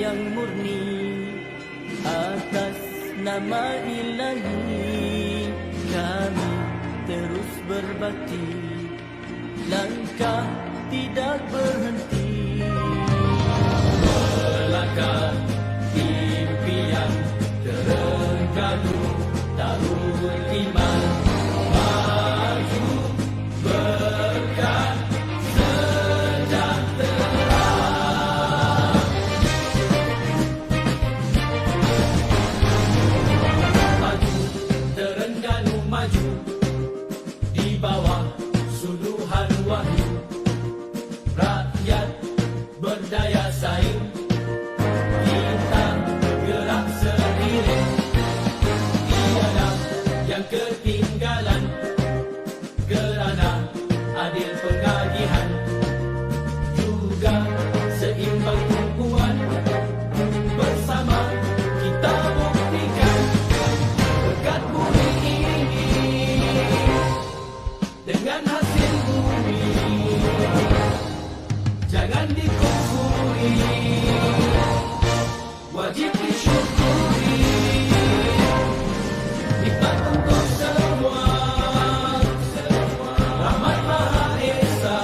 yang murni atas nama Ilahi. Kami terus berbakti, langkah tidak berhenti, melangkah impian terengganu tahun iman, maju berkah sejahtera. Maju Terengganu, maju di bawah suluhan wahyu, rakyat berdaya saing, kita gerak seiring, tiada yang ketinggalan, kerana adil pengagihan, juga seimbang tumpuan, bersama kita buktikan, berkat bumi ini dengan hasil bumi, jangan dikufuri, wajib disyukuri, nikmat untuk semua, rahmat Maha Esa,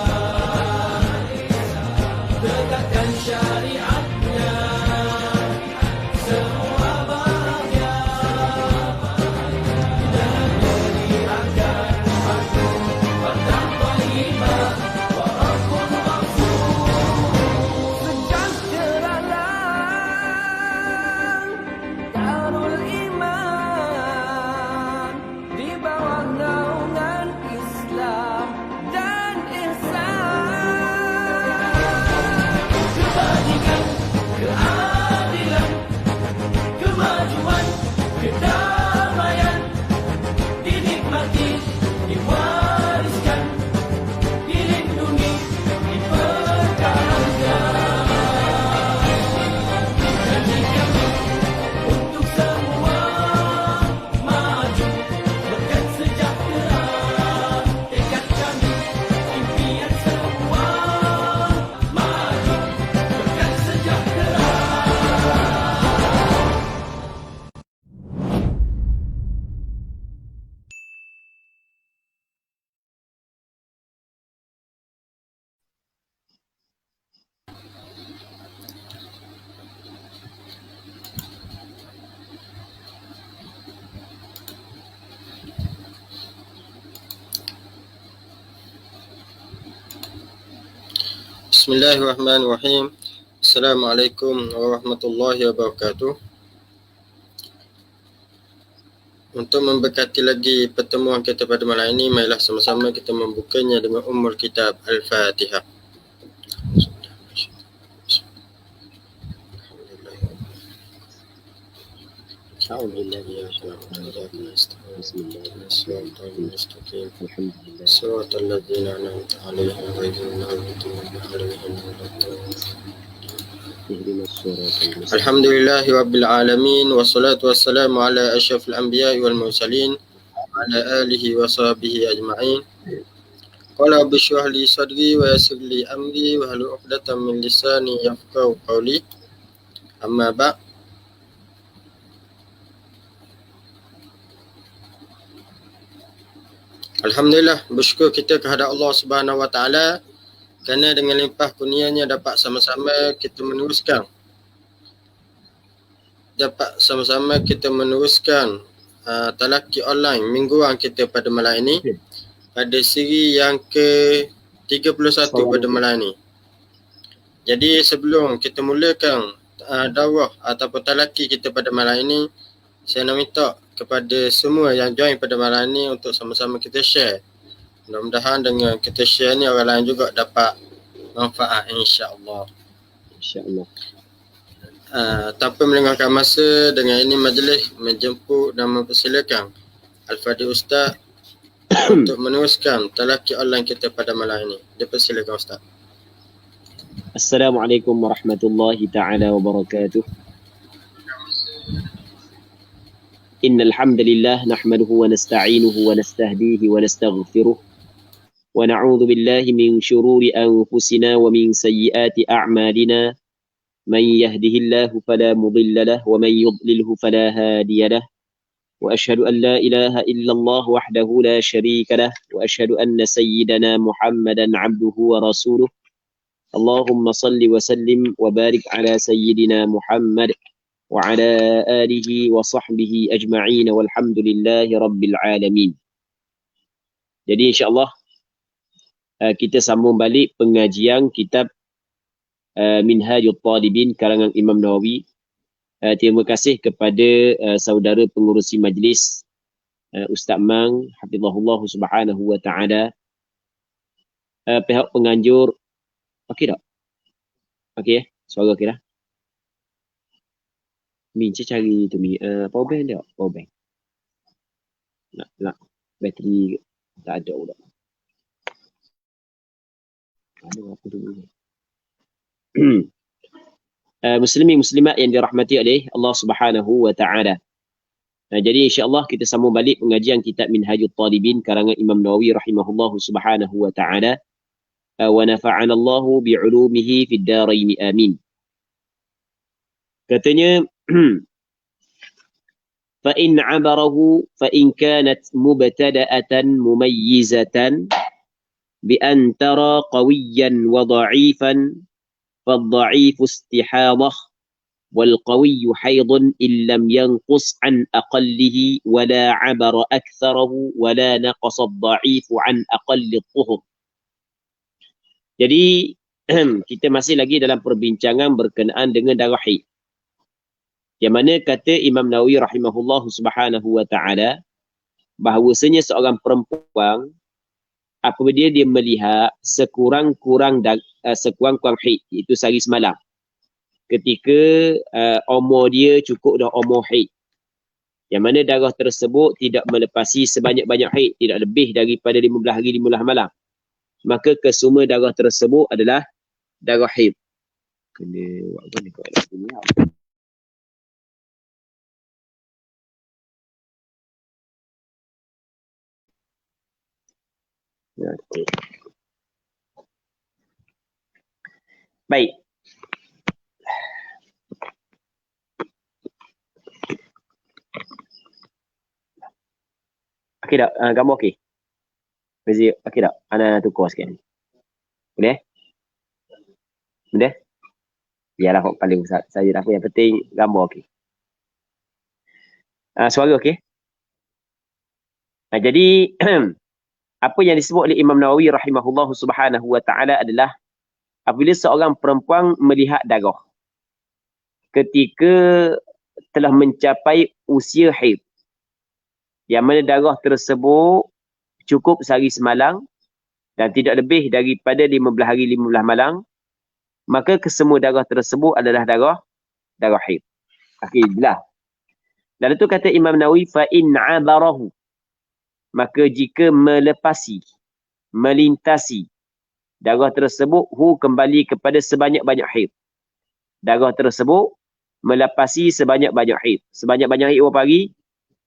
tegakkan syariatnya, semua bahagia, dan beri agar aku patah thayyibah, wa rabbun ghafur. Sejahteralah Darul Iman di bawah naungan Islam dan ihsan. Kebajikan, keadilan, kemajuan, kedamaian dinikmati, diwariskan, dilindungi, dipertahankan. Janji kami untuk semua, maju berkat sejahtera, tekad kami, impian semua, maju berkat sejahtera. Bismillahirrahmanirrahim. Assalamualaikum warahmatullahi wabarakatuh. Untuk memberkati lagi pertemuan kita pada malam ini, marilah sama-sama kita membukanya dengan Ummul Kitab Al-Fatihah. صراط الذين أنعمت عليهم غير المغضوب عليهم ولا الضالين. الحمد لله رب العالمين والصلاة والسلام على أشرف الأنبياء والمرسلين وعلى آله وصحبه أجمعين. قال رب اشرح لي صدري ويسر لي أمري واحلل عقدة من لساني يفقهوا قولي. أما بعد. Alhamdulillah, bersyukur kita kehadap Allah Subhanahu Wa Taala kerana dengan limpah kurnianya dapat sama-sama kita meneruskan talaqi online mingguan kita pada malam ini pada siri yang ke-31 pada malam ini. Jadi sebelum kita mulakan daurah ataupun talaqi kita pada malam ini, saya nak minta kepada semua yang join pada malam ni untuk sama-sama kita share. Mudah-mudahan dengan kita share ni orang lain juga dapat manfaat, insya-Allah. InsyaAllah. Tanpa melengahkan masa, dengan ini majlis menjemput dan mempersilakan Al-Fadhil Ustaz untuk meneruskan talaqi online kita pada malam ini. Dipersilakan Ustaz. Assalamualaikum warahmatullahi ta'ala wabarakatuh. إن الحمد لله نحمده ونستعينه ونستهديه ونستغفره ونعوذ بالله من شرور أنفسنا ومن سيئات أعمالنا من يهده الله فلا مضل له ومن يضلله فلا هادي له وأشهد أن لا إله إلا الله وحده لا شريك له وأشهد أن سيدنا محمدا عبده ورسوله اللهم صل وسلم وبارك على سيدنا محمد وعلى آله وصحبه أجمعين والحمد لله رب العالمين. Jadi insyaAllah kita sambung balik pengajian kitab Minhajul Talibin karangan Imam Nawawi. Terima kasih kepada saudara pengurusi majlis Ustaz Mang hafizahullah subhanahu wa ta'ala, pihak penganjur. Okey tak? Okey suara okey dah. Mi cari tu Mi power bank dia, power bank. Nak bateri tak ada pula. Ada apa tu? Muslimin muslimat yang dirahmati oleh Allah Subhanahu wa taala. Jadi insya-Allah kita sambung balik pengajian kitab Minhajul Talibin karangan Imam Nawawi rahimahullahu subhanahu wa taala. Wa nafa'ana Allahu bi'ulumihi fid darain amin. Katanya fa in 'abarahu fa in kanat mubtada'atan mumayyizatan bi an tara qawiyyan wa dha'ifan fadh-dha'ifu istihadah wal qawiyyu haydun illam yanqus an aqallihi wa la 'abara aktharahu wa la naqasa adh-dha'ifu an aqalli adh-dhuhur. Jadi kita masih lagi dalam perbincangan berkenaan dengan darah haid. Yang mana kata Imam Nawawi rahimahullah subhanahu wa ta'ala bahawasanya seorang perempuan apabila dia melihat sekurang-kurang haid, iaitu sehari semalam, ketika umur dia cukup dah umur haid, yang mana darah tersebut tidak melepasi sebanyak-banyak haid, tidak lebih daripada 15 hari 15 malam, maka kesemua darah tersebut adalah darah haid. Kena buat apa ni kat sini lah. Baik. Okey tak? Gambar okey? Okey tak? Ana tukar sikit ni. Boleh? Boleh? Biarlah kok paling besar. Saya dah apa yang penting gambar okey. Suara okey? Jadi apa yang disebut oleh Imam Nawawi rahimahullah subhanahu wa ta'ala adalah apabila seorang perempuan melihat darah ketika telah mencapai usia haid, yang mana darah tersebut cukup sehari semalam dan tidak lebih daripada 15 hari 15 malam, maka kesemua darah tersebut adalah darah haid. Akhirlah. Lalu tu kata Imam Nawawi fa in 'abarahu, maka jika melepasi, melintasi darah tersebut, kembali kepada sebanyak-banyak haid. Darah tersebut melepasi sebanyak-banyak haid. Sebanyak-banyak haid berapa hari?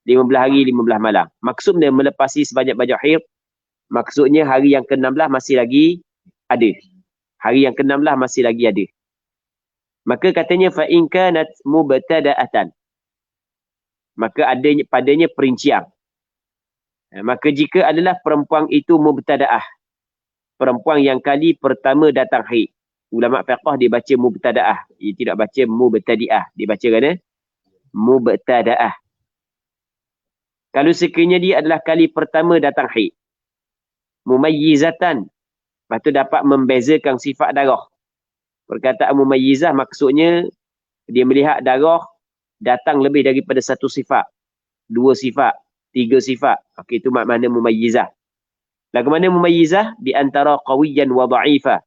15 hari 15 malam. Maksudnya melepasi sebanyak-banyak haid, maksudnya hari yang ke-16 masih lagi ada. Hari yang ke-16 masih lagi ada. Maka katanya fa in kanat mubtada'atan, maka adanya padanya perincian. Maka jika adalah perempuan itu mubtada'ah, perempuan yang kali pertama datang haid, ulama fiqh dia baca mubtada'ah, dia tidak baca mubtadi'ah, dia baca kena mubtada'ah. Kalau sekiranya dia adalah kali pertama datang haid, mumayyizatan, lepas tu dapat membezakan sifat darah. Perkataan mumayyizah maksudnya dia melihat darah datang lebih daripada satu sifat, dua sifat, tiga sifat. Okey, itu makna mumayyizah. Lagu mana mumayyizah? Di antara qawiyyan wa dha'ifa,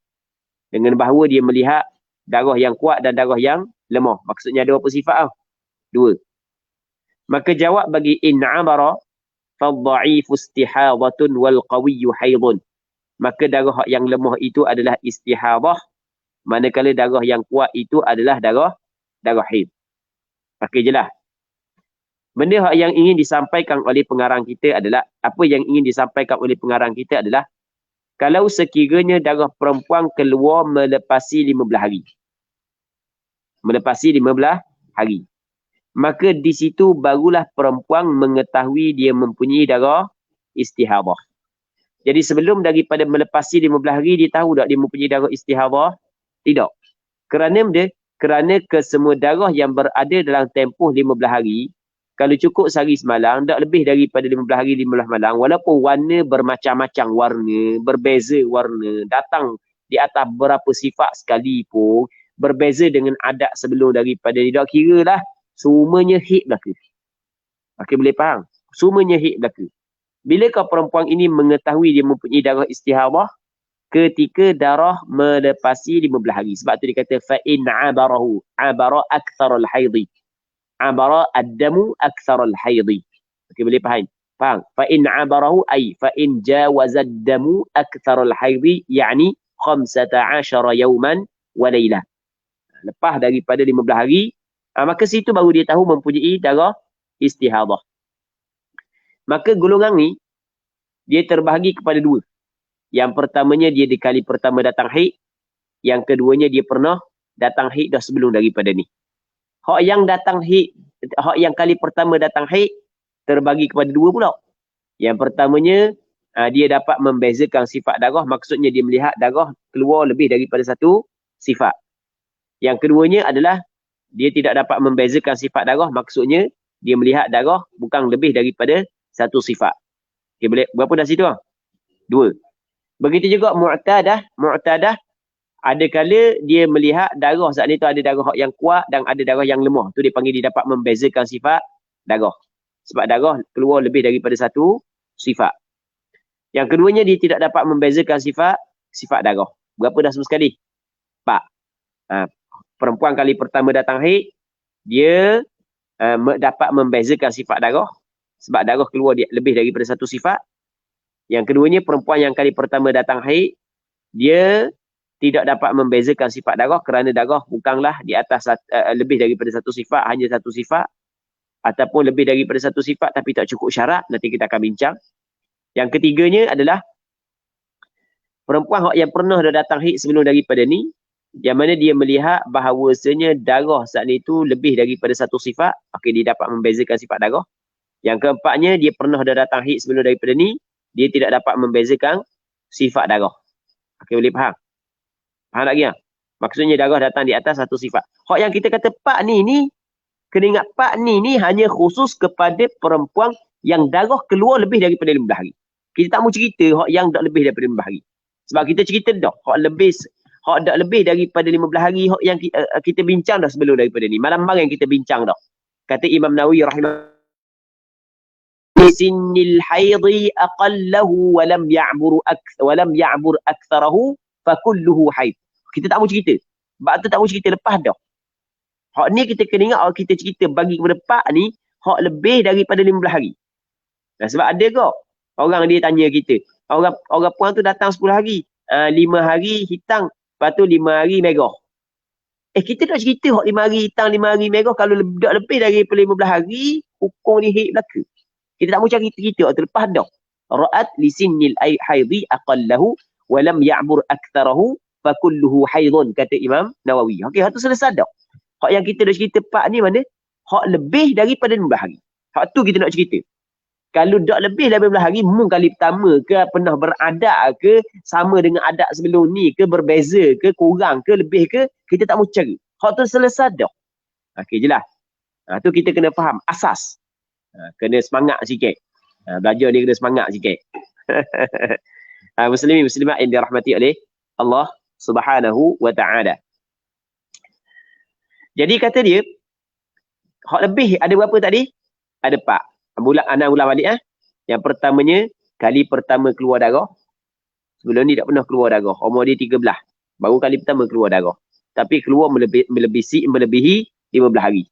dengan bahawa dia melihat darah yang kuat dan darah yang lemah. Maksudnya ada berapa sifat? Dua. Maka jawab bagi in 'abara fadh-dha'ifu istihadatun wal qawiyyu haidun. Maka darah yang lemah itu adalah istihadah, manakala darah yang kuat itu adalah darah haid. Okey jelas. Benda yang ingin disampaikan oleh pengarang kita adalah, apa yang ingin disampaikan oleh pengarang kita adalah, kalau sekiranya darah perempuan keluar melepasi 15 hari, melepasi 15 hari. Maka di situ barulah perempuan mengetahui dia mempunyai darah istihadah. Jadi sebelum daripada melepasi 15 hari, dia tahu tak dia mempunyai darah istihadah? Tidak. Kerana kesemua darah yang berada dalam tempoh 15 hari, kalau cukup sehari semalam, tak lebih daripada 15 hari 15 malam, walaupun warna bermacam-macam warna, berbeza warna, datang di atas berapa sifat sekalipun, berbeza dengan adat sebelum daripada ni, tak kira lah, semuanya hit belaka. Okey, boleh faham? Semuanya hit belaka. Bilakah perempuan ini mengetahui dia mempunyai darah istihadah? Ketika darah melepasi 15 hari. Sebab tu dia kata fa'in abarahu, abara aktharul haidhi. Abara ad-damu aktharul haidhi. Okey, boleh faham? Faham? Fa'in abarahu ay fa'in jawazad damu aktharul haidhi, yani 15 yawman wa laylah. Lepas daripada 15 hari, maka situ baru dia tahu mempunyai darah istihadah. Maka golongan ni dia terbahagi kepada dua. Yang pertamanya dia di kali pertama datang haid, yang keduanya dia pernah datang haid dah sebelum daripada ni. Hak yang datang haid, hak yang kali pertama datang haid terbagi kepada dua pula. Yang pertamanya dia dapat membezakan sifat darah, maksudnya dia melihat darah keluar lebih daripada satu sifat. Yang keduanya adalah dia tidak dapat membezakan sifat darah, maksudnya dia melihat darah bukan lebih daripada satu sifat. Okay, boleh berapa dah situ? Dua. Begitu juga mu'tadah. Mu'tadah ada kala dia melihat darah saat ni tu ada darah yang kuat dan ada darah yang lemah. Tu dia panggil dia dapat membezakan sifat darah. Sebab darah keluar lebih daripada satu sifat. Yang keduanya dia tidak dapat membezakan sifat darah. Berapa dah semua sekali? 4. Perempuan kali pertama datang haid, dia dapat membezakan sifat darah. Sebab darah keluar lebih daripada satu sifat. Yang keduanya, perempuan yang kali pertama datang haid, dia tidak dapat membezakan sifat darah kerana darah bukanlah di atas lebih daripada satu sifat, hanya satu sifat. Ataupun lebih daripada satu sifat tapi tak cukup syarat. Nanti kita akan bincang. Yang ketiganya adalah perempuan yang pernah dah datang haid sebelum daripada ni, yang mana dia melihat bahawasanya darah saat ni tu lebih daripada satu sifat. Okey, dia dapat membezakan sifat darah. Yang keempatnya, dia pernah dah datang haid sebelum daripada ni, dia tidak dapat membezakan sifat darah. Okey, boleh faham? Faham lagi tak? Maksudnya darah datang di atas satu sifat. Hak yang kita kata pak ni, kena ingat pak ni hanya khusus kepada perempuan yang darah keluar lebih daripada 15 hari. Kita tak mau cerita hak yang tak lebih daripada 15 hari. Sebab kita cerita dah, hak tak lebih daripada 15 hari, hak yang kita bincang dah sebelum daripada ni. Malam-malam kita bincang dah. Kata Imam Nawawi rahimahullah, sinnil haidhi aqallahu walam ya'bur aktharahu fakulluhu haid. Kita tak mau cerita. Sebab tu tak mau cerita lepas dah. Hak ni kita kena ingat, kita cerita bagi kepada pak ni hak lebih daripada 15 hari. Nah, sebab ada ke orang dia tanya kita, orang puan tu datang 10 hari, 5 hari hitam, lepas tu 5 hari merah. Kita tak cerita hak 5 hari hitam, 5 hari merah, kalau lebih daripada 15 hari, hukum ni haid belaka. Kita tak mau cari cerita waktu lepas dah. Ra'at li sinnil haidhi aqallahu wa lam ya'bur aktharahu fa kulluhu haidun, kata Imam Nawawi. Okey, hak tu selesai dah. Hak yang kita dah cerita pak ni mana? Hak lebih daripada 15 hari. Hak tu kita nak cerita. Kalau tak lebih daripada 15 hari, mungkin kali pertama ke pernah beradat ke, sama dengan adat sebelum ni ke, berbeza ke, kurang ke, lebih ke, kita tak mau cari. Hak tu selesai dah. Okey, jelas. Tu kita kena faham asas. Kena semangat sikit. Belajar ni kena semangat sikit. Muslimin muslimat yang dirahmati oleh Allah Subhanahu wa ta'ala. Jadi kata dia, hak lebih ada berapa tadi? Ada 4. Ana ulang balik. Yang pertamanya, kali pertama keluar darah. Sebelum ni tak pernah keluar darah. Umur dia 13. Baru kali pertama keluar darah. Tapi keluar melebihi 15 hari.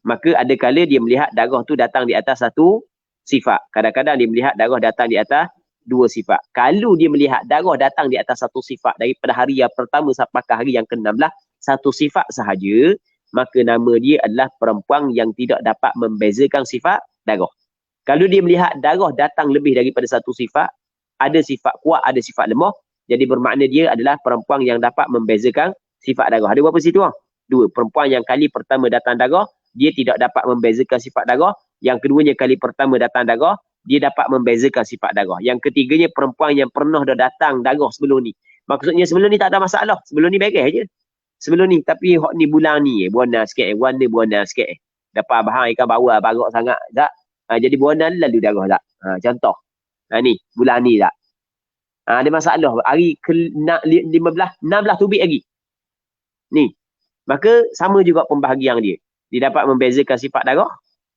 Maka ada kala dia melihat darah tu datang di atas satu sifat. Kadang-kadang dia melihat darah datang di atas 2 sifat. Kalau dia melihat darah datang di atas satu sifat daripada hari yang pertama sampai hari yang ke-16, satu sifat sahaja, maka nama dia adalah perempuan yang tidak dapat membezakan sifat darah. Kalau dia melihat darah datang lebih daripada satu sifat, ada sifat kuat, ada sifat lemah, jadi bermakna dia adalah perempuan yang dapat membezakan sifat darah. Ada berapa situ? Dua, perempuan yang kali pertama datang darah, dia tidak dapat membezakan sifat darah. Yang keduanya, kali pertama datang darah, dia dapat membezakan sifat darah. Yang ketiganya, perempuan yang pernah dah datang darah sebelum ni. Maksudnya sebelum ni tak ada masalah. Sebelum ni beres je. Sebelum ni, tapi hok ni bulan ni, buana sikit, warna buana sikit. Dapat bahan ikan bawah, barak sangat, tak? Jadi buana lalu darah, tak? Contoh. Ni, bulan ni, tak? Ada masalah. Hari ke-15, 16 tubik lagi. Ni. Maka sama juga pembahagian dia. Dia dapat membezakan sifat darah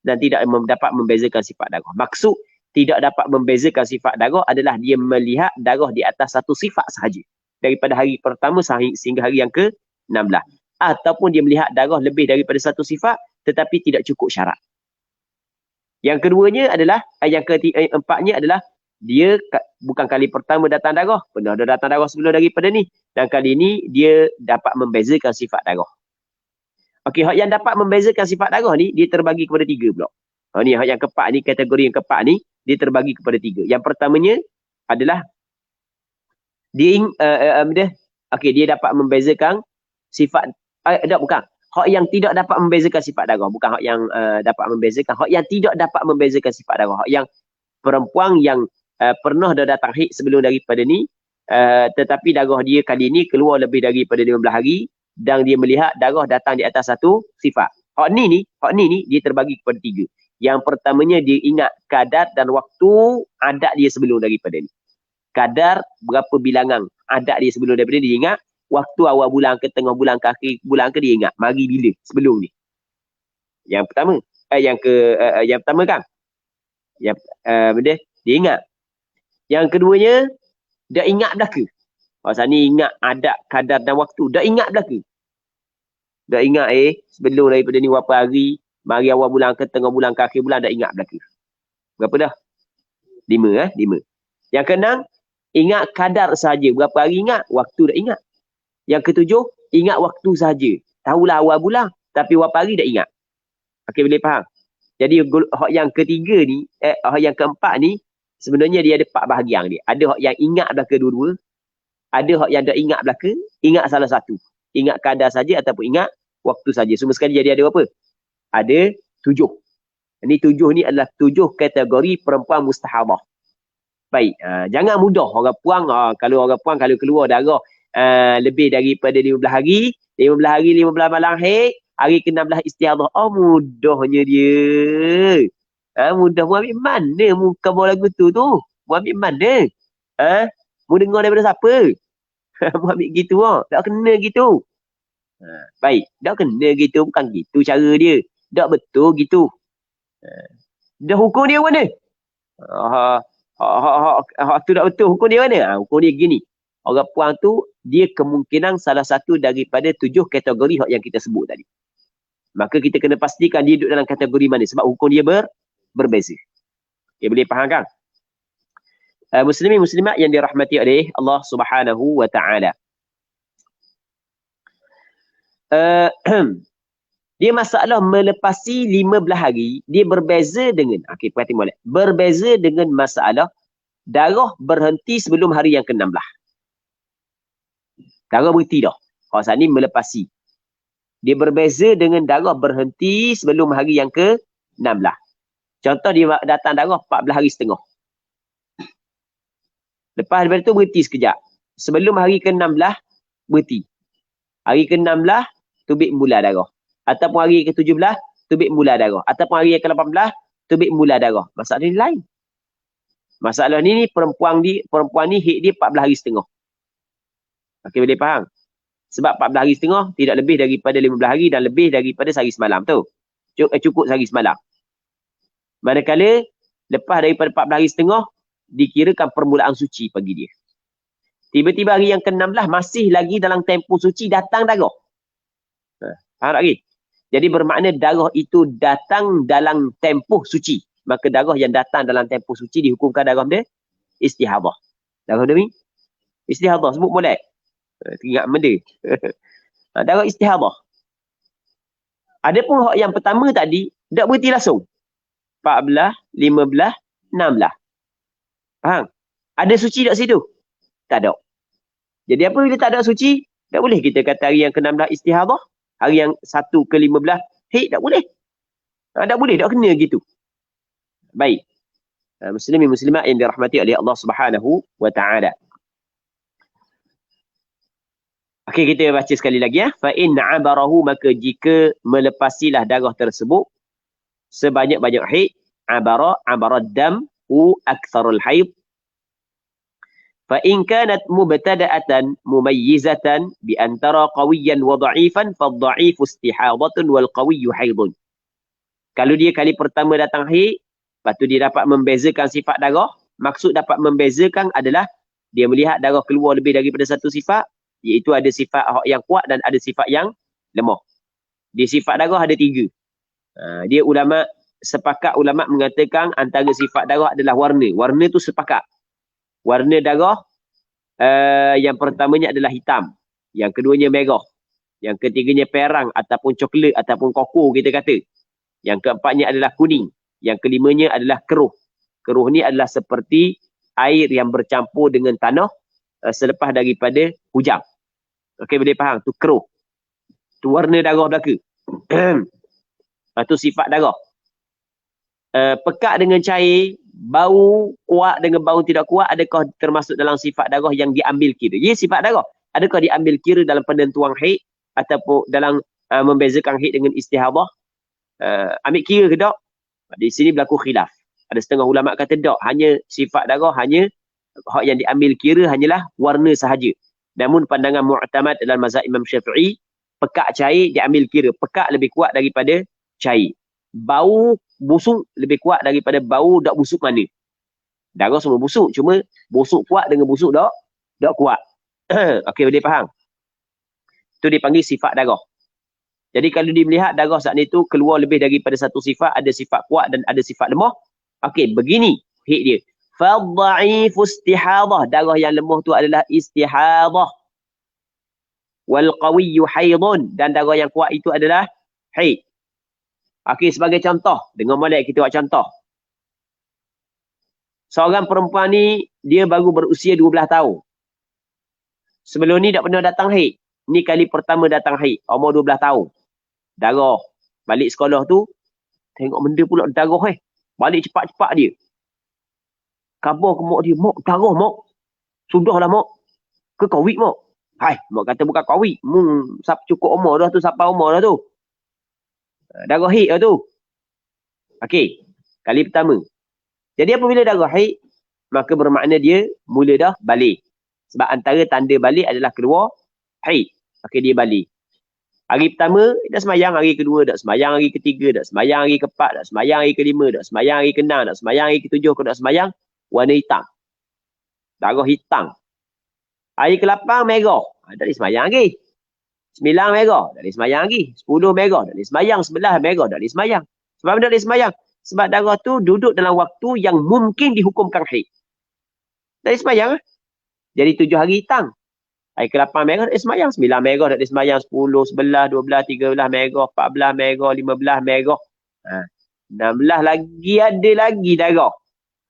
dan tidak dapat membezakan sifat darah. Maksud tidak dapat membezakan sifat darah adalah dia melihat darah di atas satu sifat sahaja. Daripada hari pertama sehingga hari yang ke-16. Ataupun dia melihat darah lebih daripada satu sifat tetapi tidak cukup syarat. Yang keduanya adalah, empatnya adalah dia bukan kali pertama datang darah. Pernah dah datang darah sebelum daripada ni. Dan kali ni dia dapat membezakan sifat darah. Okey, hak yang dapat membezakan sifat darah ni, dia terbagi kepada 3 pula. Ni hak yang keempat ni, kategori yang keempat ni, dia terbagi kepada 3. Yang pertamanya adalah dia dapat membezakan sifat bukan. Hak yang tidak dapat membezakan sifat darah, bukan hak yang dapat membezakan, hak yang tidak dapat membezakan sifat darah. Hak yang perempuan yang pernah dah datang haid sebelum daripada ni, tetapi darah dia kali ni keluar lebih daripada 15 hari dan dia melihat darah datang di atas satu sifat. Hak ni dia terbagi kepada 3. Yang pertamanya dia ingat kadar dan waktu adat dia sebelum daripada ni. Kadar berapa bilangan adat dia sebelum daripada dia ingat, waktu awal bulan ke tengah bulan ke akhir bulan ke dia ingat, mari bila sebelum ni. Yang pertama, yang pertama kan. Yang dia ingat. Yang keduanya dia ingat belaka. Pasal ni ingat adat, kadar dan waktu. Dah ingat belaka. Dah ingat sebelum daripada ni berapa hari, mari awal bulan ke tengah bulan ke akhir bulan, dah ingat belaka. Berapa dah? 5. Yang keenam, ingat kadar sahaja. Berapa hari ingat, waktu dah ingat. Yang ketujuh, ingat waktu sahaja. Tahulah awal bulan, tapi berapa hari dah ingat. Okey, boleh faham? Jadi hak yang ketiga ni, hak yang keempat ni, sebenarnya dia ada 4 bahagian dia. Ada hak yang ingat belaka dua-dua. Ada hak yang dah ingat belaka, ingat salah satu. Ingat kadar saja ataupun ingat waktu saja. Semua sekali jadi ada berapa? Ada 7. Ini 7 ni adalah 7 kategori perempuan mustahadah. Baik, jangan mudah orang puang. Kalau orang puang kalau keluar darah lebih daripada 15 hari, 15 malam haid, hari ke-16 istihadah. Mudahnya dia. Mudah. Mu ambil mana muka bawa lagu tu? Mu ambil mana? Mu dengar daripada siapa? Mu ambil gitu tak kena gitu. Baik, tak kena gitu, bukan gitu cara dia. Tak betul gitu. Dah hukum dia mana? Tu tak betul, hukum dia mana? Hukum dia gini. Orang puang tu dia kemungkinan salah satu daripada 7 kategori yang kita sebut tadi. Maka kita kena pastikan dia duduk dalam kategori mana sebab hukum dia berbeza. Okay, boleh faham kan? Muslimin muslimat yang dirahmati oleh Allah Subhanahu wa taala. Dia masalah melepasi 15 hari, dia berbeza dengan perhati molek. Berbeza dengan masalah darah berhenti sebelum hari yang ke-16. Darah berhenti dah. Kawasan ni melepasi. Dia berbeza dengan darah berhenti sebelum hari yang ke-16. Contoh dia datang darah 14 hari setengah. Lepas daripada tu berhenti sekejap. Sebelum hari ke-16 berhenti. Hari ke-16 tubik mula darah. Ataupun hari ke-17 tubik mula darah. Ataupun hari ke-18 tubik mula darah. Masalah ni lain. Masalah ni perempuan ni haid dia 14 hari setengah. Okey, boleh faham? Sebab 14 hari setengah tidak lebih daripada 15 hari dan lebih daripada sehari semalam tu. Cukup sehari semalam. Manakala lepas daripada 14 hari setengah dikirakan permulaan suci bagi dia. Tiba-tiba hari yang ke-16 masih lagi dalam tempoh suci datang darah. Faham tak lagi? Jadi bermakna darah itu datang dalam tempoh suci. Maka darah yang datang dalam tempoh suci dihukumkan darah dia istihadah. Darah dia ni istihadah. Sebut boleh? Ingat benda. Darah istihadah. Adapun hak yang pertama tadi, tak berhenti langsung. 14, 15, 16. Faham? Ada suci tak situ? Tak ada. Jadi apa bila tak ada suci? Tak boleh kita kata hari yang ke-16 istihadah. Hari yang 1 ke 15, haid tak boleh. Tak boleh, tak kena gitu. Baik. Muslimin muslimat yang dirahmati oleh Allah Subhanahu wa taala. Okey, kita baca sekali lagi ya. Fa in abarahu, maka jika melepasilah darah tersebut sebanyak-banyak haid, abara dam aktsarul haid. Fa in kanat mubtada'atan mumayyizatan bi antara qawiyyan wa dha'ifan fa dha'ifu istihadatun wal qawiyyu haidun. Kalau dia kali pertama datang haid, lepas tu dia dapat membezakan sifat darah. Maksud dapat membezakan adalah dia melihat darah keluar lebih daripada satu sifat, iaitu ada sifat yang kuat dan ada sifat yang lemah. Di sifat darah ada 3. Dia sepakat ulama mengatakan antara sifat darah adalah warna. Warna tu sepakat. Warna darah yang pertamanya adalah hitam. Yang keduanya merah. Yang ketiganya perang ataupun coklat ataupun koko kita kata. Yang keempatnya adalah kuning. Yang kelimanya adalah keruh. Keruh ni adalah seperti air yang bercampur dengan tanah selepas daripada hujan. Okey, boleh faham? Tu keruh. Tu warna darah belaka. Itu sifat darah. Pekat dengan cair, bau kuat dengan bau tidak kuat, adakah termasuk dalam sifat darah yang diambil kira? Ya, sifat darah. Adakah diambil kira dalam penentuan haid ataupun dalam membezakan haid dengan istihadah? Ambil kira ke tak? Di sini berlaku khilaf. Ada setengah ulama kata tak, hanya sifat darah, hanya hak yang diambil kira hanyalah warna sahaja. Namun pandangan mu'tamad dalam mazhab Imam Syafi'i, pekat cair diambil kira. Pekat lebih kuat daripada cair. Bau busuk lebih kuat daripada bau tak busuk mana. Darah semua busuk, cuma busuk kuat dengan busuk tak kuat. Okey, boleh faham? Itu dipanggil sifat darah. Jadi kalau dia melihat darah saat itu keluar lebih daripada satu sifat, ada sifat kuat dan ada sifat lemah. Okey, begini hik dia. Fadha'ifu istihadah, darah yang lemah tu adalah istihadah. Wal qawiyyu haidun, dan darah yang kuat itu adalah haid. Okey, sebagai contoh, dengan molek kita buat contoh. Seorang perempuan ni dia baru berusia 12 tahun. Sebelum ni tak pernah datang haid. Ni kali pertama datang haid, umur 12 tahun. Darah. Balik sekolah tu, tengok benda pula darah Balik cepat-cepat dia. Khabar ke mak dia, mak, darah mak. Sudahlah mak. Ke kawik mak. Hai, mak kata bukan kawik. Cukup umur dah tu, sampai umur dah tu. Darah haid dah tu. Okey, kali pertama. Jadi apabila darah haid, maka bermakna dia mula dah balik. Sebab antara tanda balik adalah keluar haid. Okey, dia balik. Hari pertama, dah semayang. Hari kedua, dah semayang. Hari ketiga, dah semayang. Hari keempat, dah semayang. Hari kelima, dah semayang. Hari keenam, dah semayang. Hari ketujuh, kau dah semayang. Warna hitam. Darah hitam. Hari ke-8, merah. Tak boleh semayang lagi. 9 merah, tak boleh semayang lagi. 10 merah, tak boleh semayang. 11 merah, tak boleh semayang. Sebab tak boleh semayang? Sebab darah tu duduk dalam waktu yang mungkin dihukumkan haid. Tak boleh semayang. Jadi 7 hari hitam. Hari ke-8 merah, tak boleh semayang. 9 merah, tak boleh semayang. 10, 11, 12, 13 merah, 14 merah, 15 merah. 16 lagi ada lagi darah.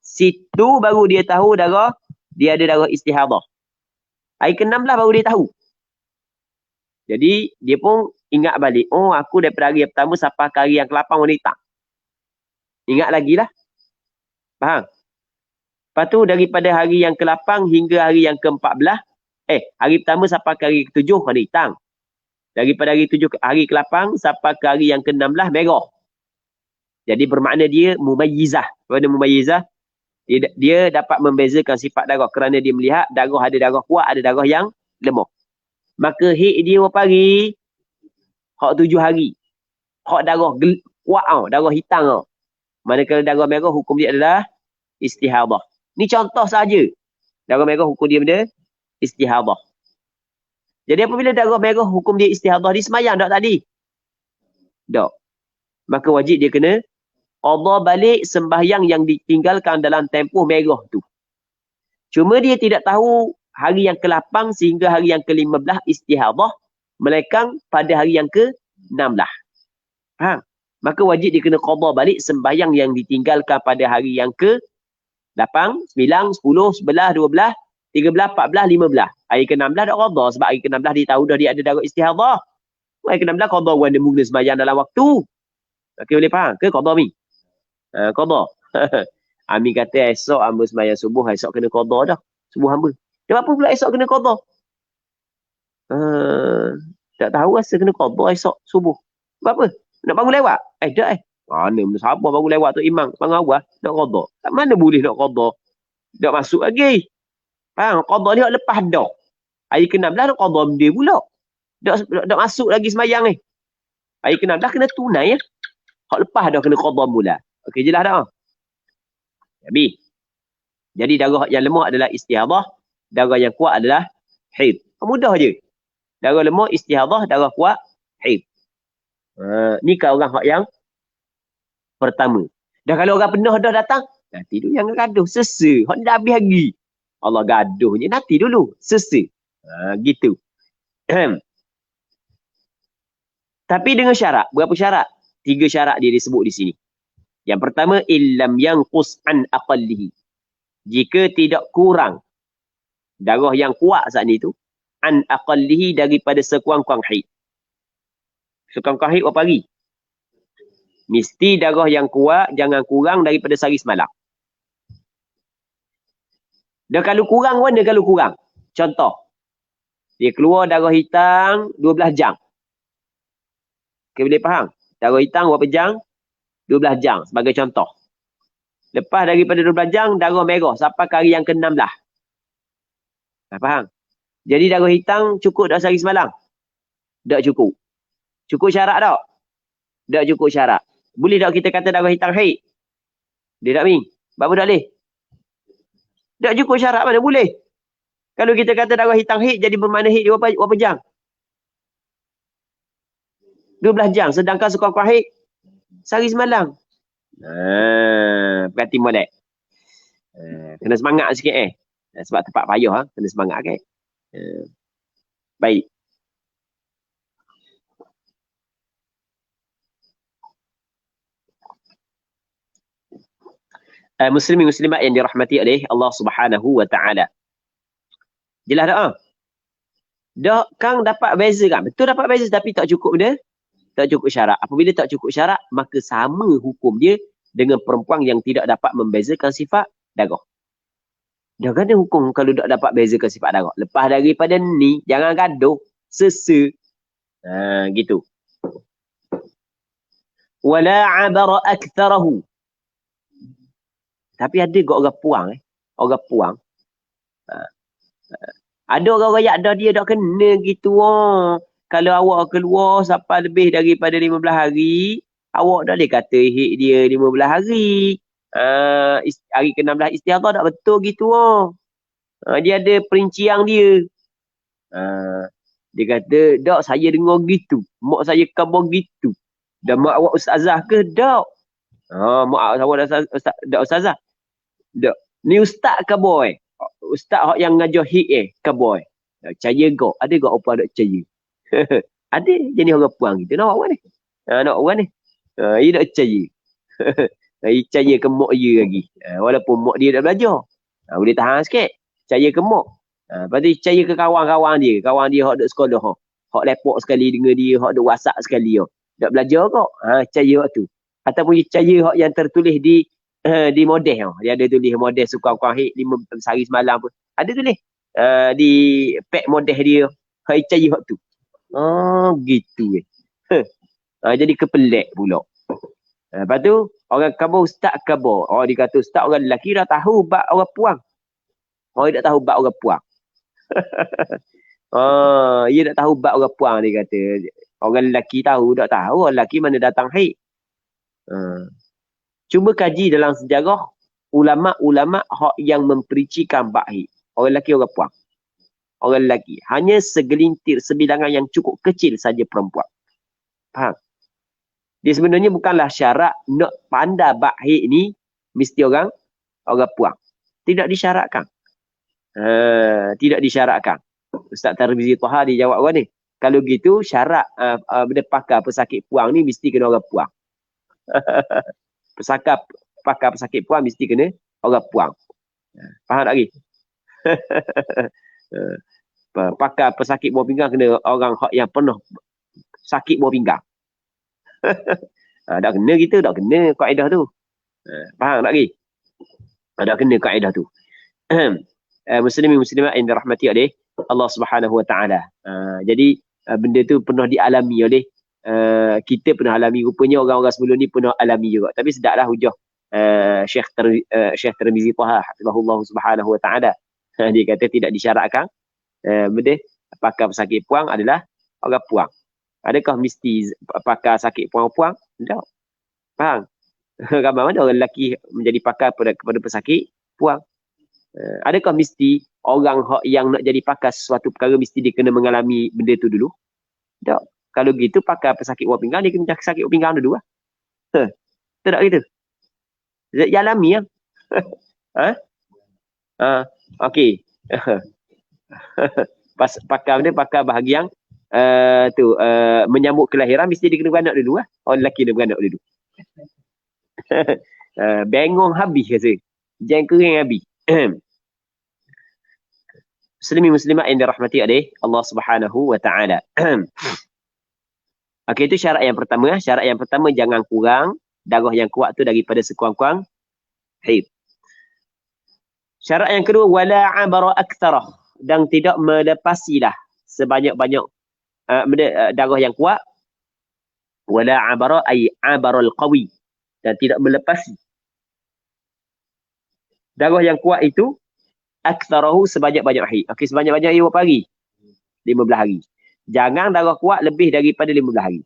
Situ baru dia tahu darah, dia ada darah istihadah. Hari ke-16 baru dia tahu. Jadi, dia pun ingat balik. Oh, aku daripada hari yang pertama sampai ke hari yang ke-8 warna hitam. Ingat lagi lah. Faham? Lepas tu, daripada hari yang ke-8 hingga hari yang ke-14, hari pertama sampai ke hari ke-7 warna hitam. Daripada hari ke-8 sampai ke hari yang ke-16 merah. Jadi, bermakna dia mumayyizah. Pada mumayyizah, dia dapat membezakan sifat darah kerana dia melihat darah ada darah kuat, ada darah yang lemah. Maka haid dia berapa hari? Hak 7 hari. Hak darah kuat darah hitam Manakala darah merah hukum dia adalah istihadah. Ni contoh saja. Darah merah hukum dia benda istihadah. Jadi apabila darah merah hukum dia istihadah, dia semayang tak tadi? Tak. Maka wajib dia kena qada balik sembahyang yang ditinggalkan dalam tempoh merah tu. Cuma dia tidak tahu hari yang ke-8 sehingga hari yang ke-15 istihadah, melainkan pada hari yang ke-16. Maka wajib dia kena qada balik sembahyang yang ditinggalkan pada hari yang ke-8, 9, 10, 11, 12, 13, 14, 15. Hari ke-16 tak qada sebab hari ke-16 dia tahu dah dia ada darah istihadah. Hari ke-16 qada wanda mula sembahyang dalam waktu. Okey, boleh faham ke qada mi? Qada. Ami kata esok hamba sembahyang subuh, esok kena qada dah. Subuh hamba. Dia apa pula esok kena qada? Tak tahu rasa kena qada esok subuh. Sebab apa? Nak bangun lewat? Tak Mana sabar bangun lewat tu imam. Bangun awal nak qada. Tak mana boleh nak qada? Tak masuk lagi. Faham? Qada ni lepas dah. Hari ke-16 nak qada benda pula. Tak masuk lagi sembahyang ni. Hari ke-16 kena tunai ya. Hak lepas dah kena qada mula. Okey, jelas dah. Jadi darah yang lemah adalah istihadah, darah yang kuat adalah haid. Mudah je. Darah lemah istihadah, darah kuat haid. Ni kan orang hak yang pertama. Dah kalau orang penuh dah datang, nanti dulu jangan gaduh, sesa. Hak dah habis lagi. Allah gaduh je, nanti dulu, sesa. Gitu. Tapi dengan syarat, berapa syarat? 3 syarat dia disebut di sini. Yang pertama, illam yanqus an aqallihi. Jika tidak kurang darah yang kuat saat ni tu, an aqallihi daripada sekurang-kurang haid. Sekurang-kurang haid berapa hari? Mesti darah yang kuat jangan kurang daripada sehari semalam. Dan kalau kurang mana kalau kurang? Contoh, dia keluar darah hitam 12 jam. Okay, boleh faham? Darah hitam berapa jam? 12 jam sebagai contoh. Lepas daripada 12 jam, darah merah sampai ke hari yang ke-16. Faham? Jadi darah hitam cukup dah sehari semalam? Tak cukup. Cukup syarat tak? Tak cukup syarat. Boleh tak kita kata darah hitam haid? Dia tak Ming? Apa tak boleh? Tak cukup syarat mana boleh? Kalau kita kata darah hitam haid, jadi bermakna haid dia berapa jam? 12 jam. Sedangkan sekurang-kurang haid sehari semalam. Perhati molek. Kena semangat sikit sebab tempat payah kena semangat kan. Baik. Muslimin muslimat yang dirahmati oleh Allah Subhanahu wa taala. Jelas tak? Dah Kang dapat beza kan? Betul dapat beza tapi tak cukup dia. Tak cukup syarat. Apabila tak cukup syarat, maka sama hukum dia dengan perempuan yang tidak dapat membezakan sifat darah. Dah kan ada hukum kalau tak dapat bezakan sifat darah. Lepas daripada ni, jangan gaduh. Sesa. Gitu. Wala abara aktharahu. Tapi ada kot orang puang. Orang puang. Ada orang rakyat dah dia dah kena gitu. Kalau awak keluar sampai lebih daripada 15 hari, awak dah boleh kata hik dia 15 hari. Hari ke-16 istihadah tak betul gitu. Dia ada perincian dia. Dia kata, tak saya dengar gitu. Mak saya khabar gitu. Dan mak awak ustazah ke? Tak. Mak awak dah ustazah. Tak. Ni ustaz khabar Ustaz yang ngajar hik khabar. Percaya kau. Ada kau apa tak percaya? Ada jenis orang puang gitu. Nak orang ni. Nak orang ni. Dia tak percaya. Dia percaya ke mak dia lagi. Walaupun mak dia dah belajar. Boleh tahan sikit. Percaya ke mak. Lepas tu percaya ke kawan-kawan dia. Kawan dia hak duduk sekolah. Hak lepok sekali dengan dia. Hak duduk WhatsApp sekali. Tak belajar kok. Percaya hak tu. Ataupun percaya hak yang tertulis di model. Dia ada tulis model suka-suka hik 5 sehari semalam pun. Ada tulis. Di pack model dia. Hak percaya hak tu. Gitu jadi kepelek pula. Lepas tu orang khabar ustaz khabar. Dia kata ustaz orang lelaki dah tahu bab orang puang. Dia tak tahu bab orang puang. Dia tak tahu bab orang puang dia kata. Orang lelaki tahu tak tahu. Orang lelaki mana datang haid. Cuba kaji dalam sejarah ulama-ulama yang mempericikan bab haid. Orang lelaki orang puang. Orang lelaki. Hanya segelintir, sebilangan yang cukup kecil saja perempuan. Faham? Dia sebenarnya bukanlah syarat nak pandai bab haid ni mesti orang puang. Tidak disyaratkan. Tidak disyaratkan. Ustaz Tarmizi Taha dia jawab apa ni? Kalau gitu syarat pakar pesakit puang ni mesti kena orang puang. Pakar pesakit puang mesti kena orang puang. Faham tak lagi? Pakar pesakit buah pinggang kena orang yang pernah sakit buah pinggang. Tak kena kita, tak kena kaedah tu. Faham tak lagi? Tak kena kaedah tu. Muslimin muslimat yang dirahmati oleh Allah Subhanahu Wa Taala. Jadi benda tu pernah dialami oleh kita pernah alami, rupanya orang-orang sebelum ni pernah alami juga. Tapi sedaplah hujah Syekh Tirmizi Taha hafizahullah Subhanahu Wa Taala. Dia kata tidak disyaratkan benda pakar pesakit puang adalah orang puang. Adakah mesti pakar sakit puang-puang? Tak. Faham? Ramai mana orang lelaki menjadi pakar kepada pesakit puang? Adakah mesti orang yang nak jadi pakar sesuatu perkara mesti dia kena mengalami benda tu dulu? Tak. Kalau gitu pakar pesakit buah pinggang, dia kena sakit buah pinggang dulu lah. Tak gitu. Dia alami lah. Okey. Pakar dia pakar bahagian menyambut kelahiran mesti dia kena beranak dulu lah. Orang lelaki dia beranak dulu. Bengong habis rasa. Jang kering habis. Muslimin muslimat yang dirahmati oleh Allah Subhanahu Wa Taala. Okey, itu syarat yang pertama. Syarat yang pertama, jangan kurang darah yang kuat tu daripada sekurang-kurang haid. Syarat yang kedua, wala abara aktsarah, dan tidak melepasilah sebanyak-banyak darah yang kuat. Wala abara ay abaral qawi, dan tidak melepasi darah yang kuat itu aktsarahu sebanyak-banyak haid. Okey, sebanyak-banyak haid berapa hari? 15 hari. Jangan darah kuat lebih daripada 15 hari.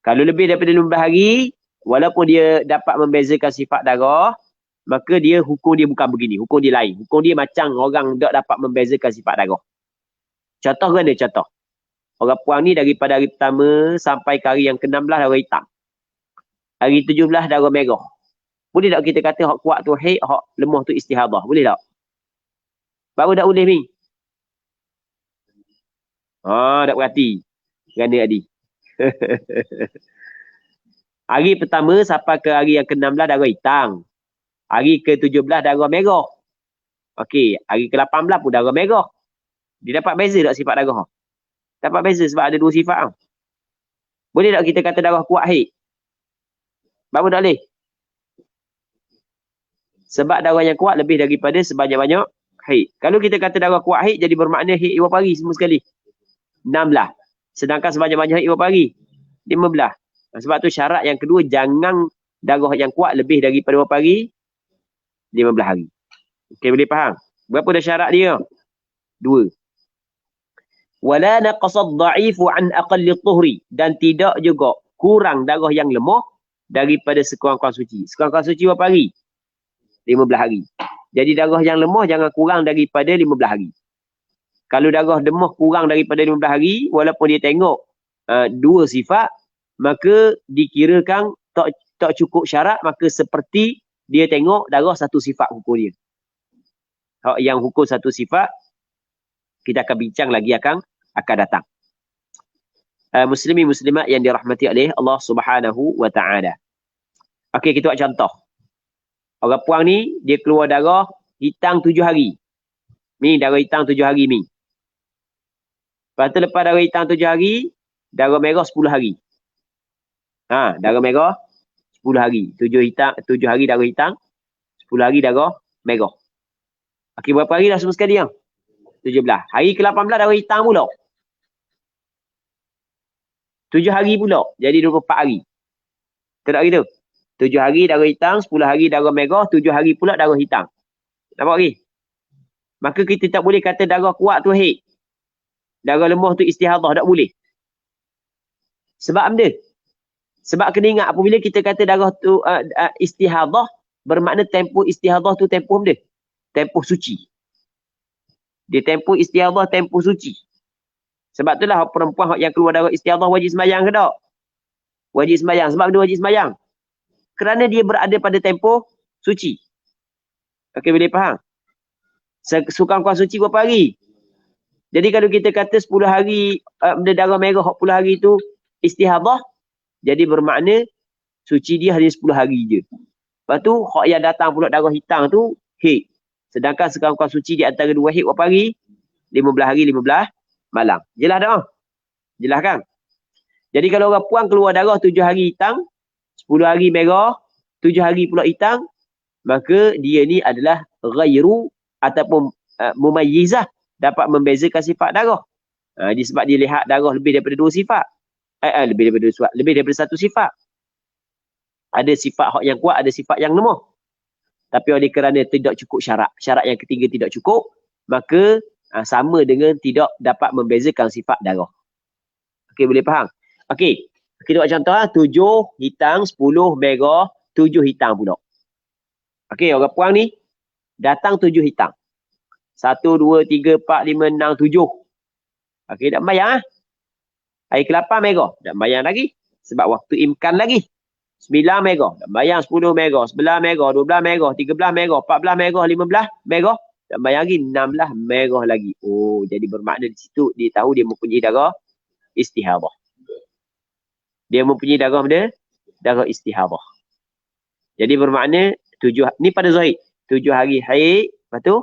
Kalau lebih daripada 15 hari, walaupun dia dapat membezakan sifat darah, maka hukum dia bukan begini. Hukum dia lain. Hukum dia macam orang tak dapat membezakan sifat darah. Contoh kan dia contoh. Orang puang ni daripada hari pertama sampai ke hari yang ke-16 darah hitam. Hari 17 darah merah. Boleh tak kita kata hak kuat tu haid, hak lemah tu istihadah? Boleh tak? Baru tak boleh ni. Tak berhati. Kerana adik. Hari pertama sampai ke hari yang ke-16 darah hitam. Hari ke-17 darah merah. Okey, hari ke-18 pun darah merah. Dia dapat beza tak sifat darah? Dapat beza sebab ada dua sifat. Boleh tak kita kata darah kuat haid? Baru tak boleh. Sebab darah yang kuat lebih daripada sebanyak-banyak haid. Kalau kita kata darah kuat haid, jadi bermakna haid berapa hari semua sekali? 16. Sedangkan sebanyak-banyak haid berapa hari? 15. Sebab tu syarat yang kedua, jangan darah yang kuat lebih daripada berapa hari? 15 hari. Okey, boleh faham? Berapa dah syarat dia? 2. Wala naqasad dha'ifu an aqalli tuhri, dan tidak juga kurang darah yang lemah daripada sekurang-kurang suci. Sekurang-kurang suci berapa hari? 15 hari. Jadi darah yang lemah jangan kurang daripada 15 hari. Kalau darah lemah kurang daripada 15 hari, walaupun dia tengok dua sifat, maka dikirakan tak cukup syarat, maka seperti dia tengok darah satu sifat hukum dia. Yang hukum satu sifat, kita akan bincang lagi akan datang. Muslimin muslimat yang dirahmati oleh Allah Subhanahu Wa Taala. Okey, kita buat contoh. Orang puang ni, dia keluar darah hitam 7 hari. Ni darah hitam 7 hari ni. Lepas tu lepas darah hitam 7 hari, darah merah 10 hari. Darah merah 10 hari. 7 hari darah hitam, 10 hari darah merah. Okey, berapa hari dah semua sekali? 17. Hari ke-18 darah hitam pula. 7 hari pula. Jadi 24 hari. Tak gitu? 7 hari darah hitam, 10 hari darah merah, 7 hari pula darah hitam. Nampak lagi? Maka kita tak boleh kata darah kuat tu haid. Darah lemah tu istihadah. Tak boleh. Sebab benda? Sebab kena ingat apabila kita kata darah tu istihadah, bermakna tempoh istihadah tu tempoh benda? Tempoh suci. Dia tempoh istihadah, tempoh suci. Sebab itulah perempuan yang keluar darah istihadah wajib sembahyang ke tak? Wajib sembahyang. Sebab dia wajib sembahyang? Kerana dia berada pada tempoh suci. Okey, boleh faham? Sekurang-kurang suci berapa hari? Jadi kalau kita kata 10 hari darah merah 40 hari tu istihadah, jadi bermakna suci dia hanya 10 hari je. Lepas tu hak yang datang pula darah hitam tu haid. Sedangkan sekurang-kurang suci di antara dua haid berapa hari? 15 hari 15 malam. Jelas tak? Jelas kan? Jadi kalau orang puang keluar darah 7 hari hitam, 10 hari merah, 7 hari pula hitam, maka dia ni adalah ghairu ataupun mumayyizah, dapat membezakan sifat darah. Sebab dia lihat darah lebih daripada 2 sifat. Lebih daripada 1 sifat. Ada sifat yang kuat, ada sifat yang lemah. Tapi oleh kerana tidak cukup syarat yang ketiga tidak cukup, maka sama dengan tidak dapat membezakan sifat darah. Okey, boleh faham? Okey, kita buat contoh 7 hitam, 10 merah, 7 hitam pula. Okey, orang puang ni datang 7 hitam. 1, 2, 3, 4, 5, 6, 7. Okey, tak bayang. Hari ke-8 merah, tak bayang lagi. Sebab waktu imkan lagi. 9 merah, tak bayang. 10 merah, 11 merah, 12 merah, 13 merah, 14 merah, 15 merah, tak bayang lagi. 16 merah lagi. Oh, jadi bermakna di situ dia tahu dia mempunyai darah istihadah. Dia mempunyai darah istihadah. Jadi bermakna 7, ni pada zahir. 7 hari haid, lepas tu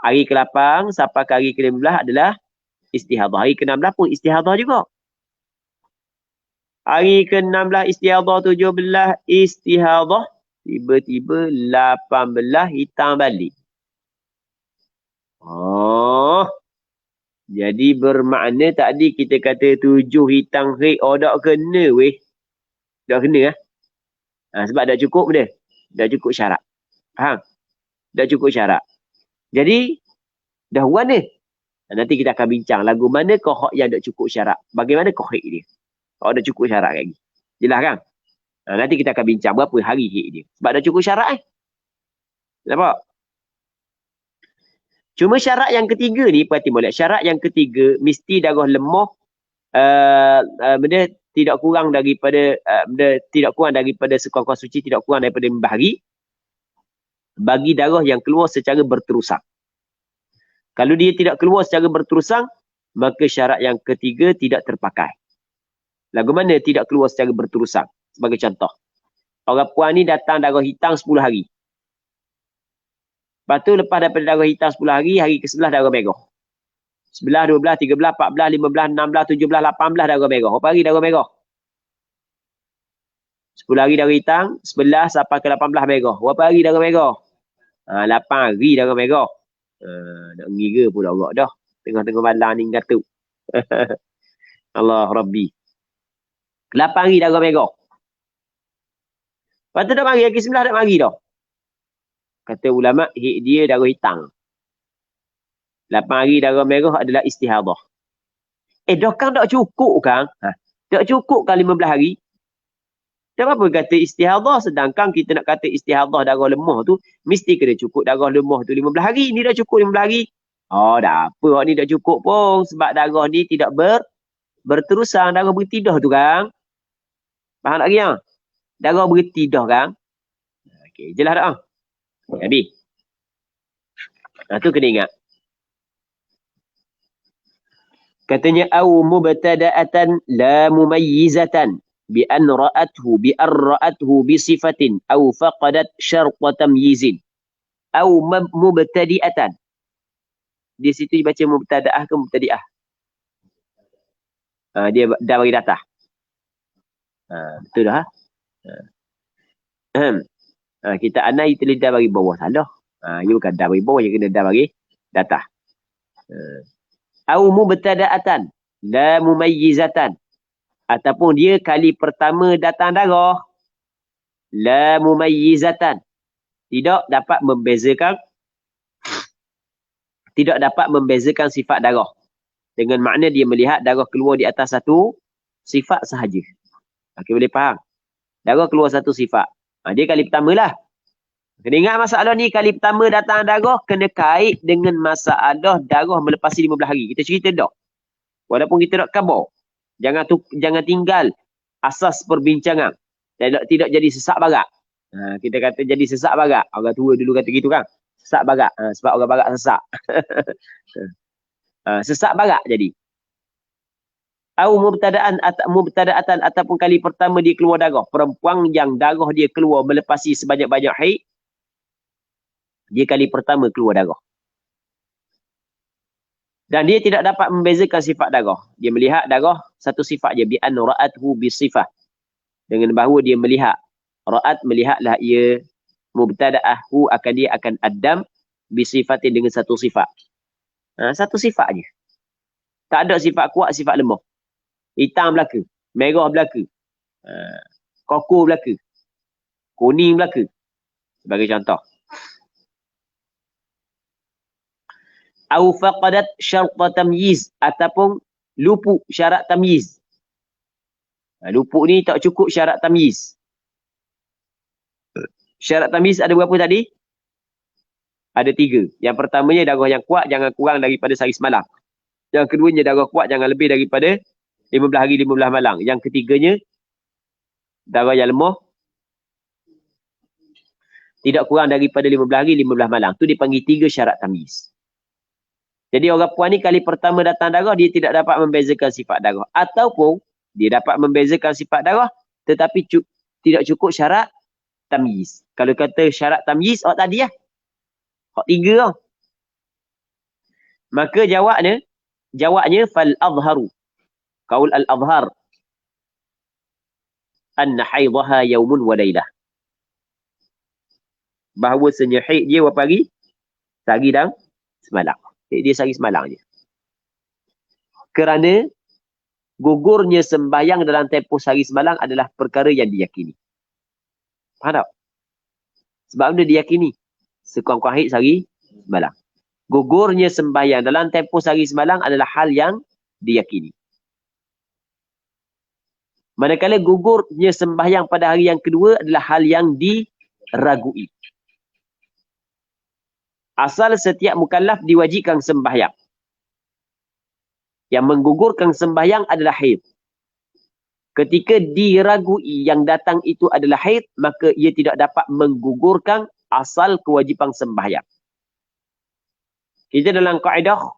hari ke-8 sampai ke hari ke-15 adalah istihadah. Hari ke-16 pun istihadah juga. Hari ke-16 istihadah, 17 istihadah, tiba-tiba 18 hitam balik. Oh. Jadi bermakna tadi kita kata 7 hitam haid, tak kena weh. Tak kena sebab dah cukup dia. Dah cukup syarat. Faham? Dah cukup syarat. Jadi dah warna. Nanti kita akan bincang lagu mana kau yang dah cukup syarat. Bagaimana kau haid dia. Kalau dah cukup syarat lagi. Jelas kan? Nanti kita akan bincang berapa hari haid dia. Sebab dah cukup syarat nampak? Cuma syarat yang ketiga ni, perhati molek. Syarat yang ketiga, mesti darah lemah, benda tidak kurang daripada sekurang-kurang suci, tidak kurang daripada 5 hari. Bagi darah yang keluar secara berterusan. Kalau dia tidak keluar secara berterusan, maka syarat yang ketiga tidak terpakai. Lagu mana tidak keluar secara berterusan? Sebagai contoh. Orang puan ni datang darah hitam 10 hari. Lepas tu lepas daripada darah hitam 10 hari, hari ke-11 darah merah. 11, 12, 13, 14, 15, 16, 17, 18 darah merah. Berapa hari darah merah? 10 hari darah hitam, 11 sampai ke 18 merah. Berapa hari darah merah? 8 hari darah merah. Nak ngira pula Allah dah. Tengah-tengah malam ni gatuk. Allah Rabbi. 8 hari darah merah. Lepas tu dah mari, hari ke-11 dah mari dah. Kata ulama, dia darah hitam. 8 hari darah merah adalah istihadah. Dah kan tak cukup kan? Tak cukup kan 15 hari? Tak apa kata istihadah, sedangkan kita nak kata istihadah darah lemah tu, mesti kena cukup darah lemah tu 15 hari. Ni dah cukup 15 hari. Dah apa ni dah cukup pun. Sebab darah ni tidak berterusan. Darah bertidah tu kan? Faham tak lagi? Darah bertidah kan? Okey, jelas tak? Habis. Tu kena ingat. Katanya au mubtada'atan la mumayyizatan bi an ra'athu bi sifatin au faqadat syarta tamyizin au mubtadi'atan. Di situ dibaca mubtada'ah ke mubtadi'ah? Dia dah bagi data. Betul dah. Kita anai tulis dah bagi bawah salah. Dia bukan dah bagi bawah, dia kena dah bagi data. Au mubtada'atan la mumayyizatan, ataupun dia kali pertama datang darah la mumayyizatan, tidak dapat membezakan sifat darah, dengan makna dia melihat darah keluar di atas satu sifat sahaja. Okey, boleh faham? Darah keluar satu sifat. Dia kali pertama lah. Kena ingat masalah ni, kali pertama datang darah kena kait dengan masalah darah melepasi 15 hari. Kita cerita dah. Walaupun kita nak khabar. Jangan tinggal asas perbincangan. Tidak jadi sesak barat. Kita kata jadi sesak barat. Orang tua dulu kata gitu kan. Sesak barat. Sebab orang barat sesak. Sesak barat jadi. Au mubtada'atan ataupun kali pertama dia keluar darah. Perempuan yang darah dia keluar melepasi sebanyak-banyak haid, dia kali pertama keluar darah. Dan dia tidak dapat membezakan sifat darah. Dia melihat darah satu sifat je. Bi'an ra'athu bisifah. Dengan bahawa dia melihat. Ra'at melihatlah ia mubtada'ahu dia akan adam bisifatin dengan satu sifat. Satu sifat je. Tak ada sifat kuat, sifat lemah. Hitam belaka. Merah belaka. Koko belaka. Kuning belaka. Sebagai contoh. Au faqadat syarta tamyiz. Ataupun luput syarat tamyiz. Luput ni tak cukup syarat tamyiz. Syarat tamyiz ada berapa tadi? Ada 3. Yang pertamanya darah yang kuat jangan kurang daripada sehari semalam. Yang keduanya darah kuat jangan lebih daripada 15 hari 15 malam. Yang ketiganya darah yang lemah tidak kurang daripada 15 hari 15 malam. Tu dipanggil 3 syarat tamyiz. Jadi orang puan ni kali pertama datang darah dia tidak dapat membezakan sifat darah. Ataupun dia dapat membezakan sifat darah tetapi tidak cukup syarat tamyiz. Kalau kata syarat tamyiz, tadi lah. Hak 3 lah. Maka jawabnya fal azharu. Qaul al azhar. Anna haidhaha yaumun wa laylah. Bahawasanya haid dia berapa hari? Sehari dan semalam. Haid dia sehari semalam je. Kerana gugurnya sembahyang dalam tempoh sehari semalam adalah perkara yang diyakini. Faham tak? Sebab benda diyakini. Sekurang-kurang haid sehari semalam. Gugurnya sembahyang dalam tempoh sehari semalam adalah hal yang diyakini. Manakala gugurnya sembahyang pada hari yang kedua adalah hal yang diragui. Asal setiap mukallaf diwajibkan sembahyang. Yang menggugurkan sembahyang adalah haid. Ketika diragui yang datang itu adalah haid, maka ia tidak dapat menggugurkan asal kewajipan sembahyang. Kita dalam kaedah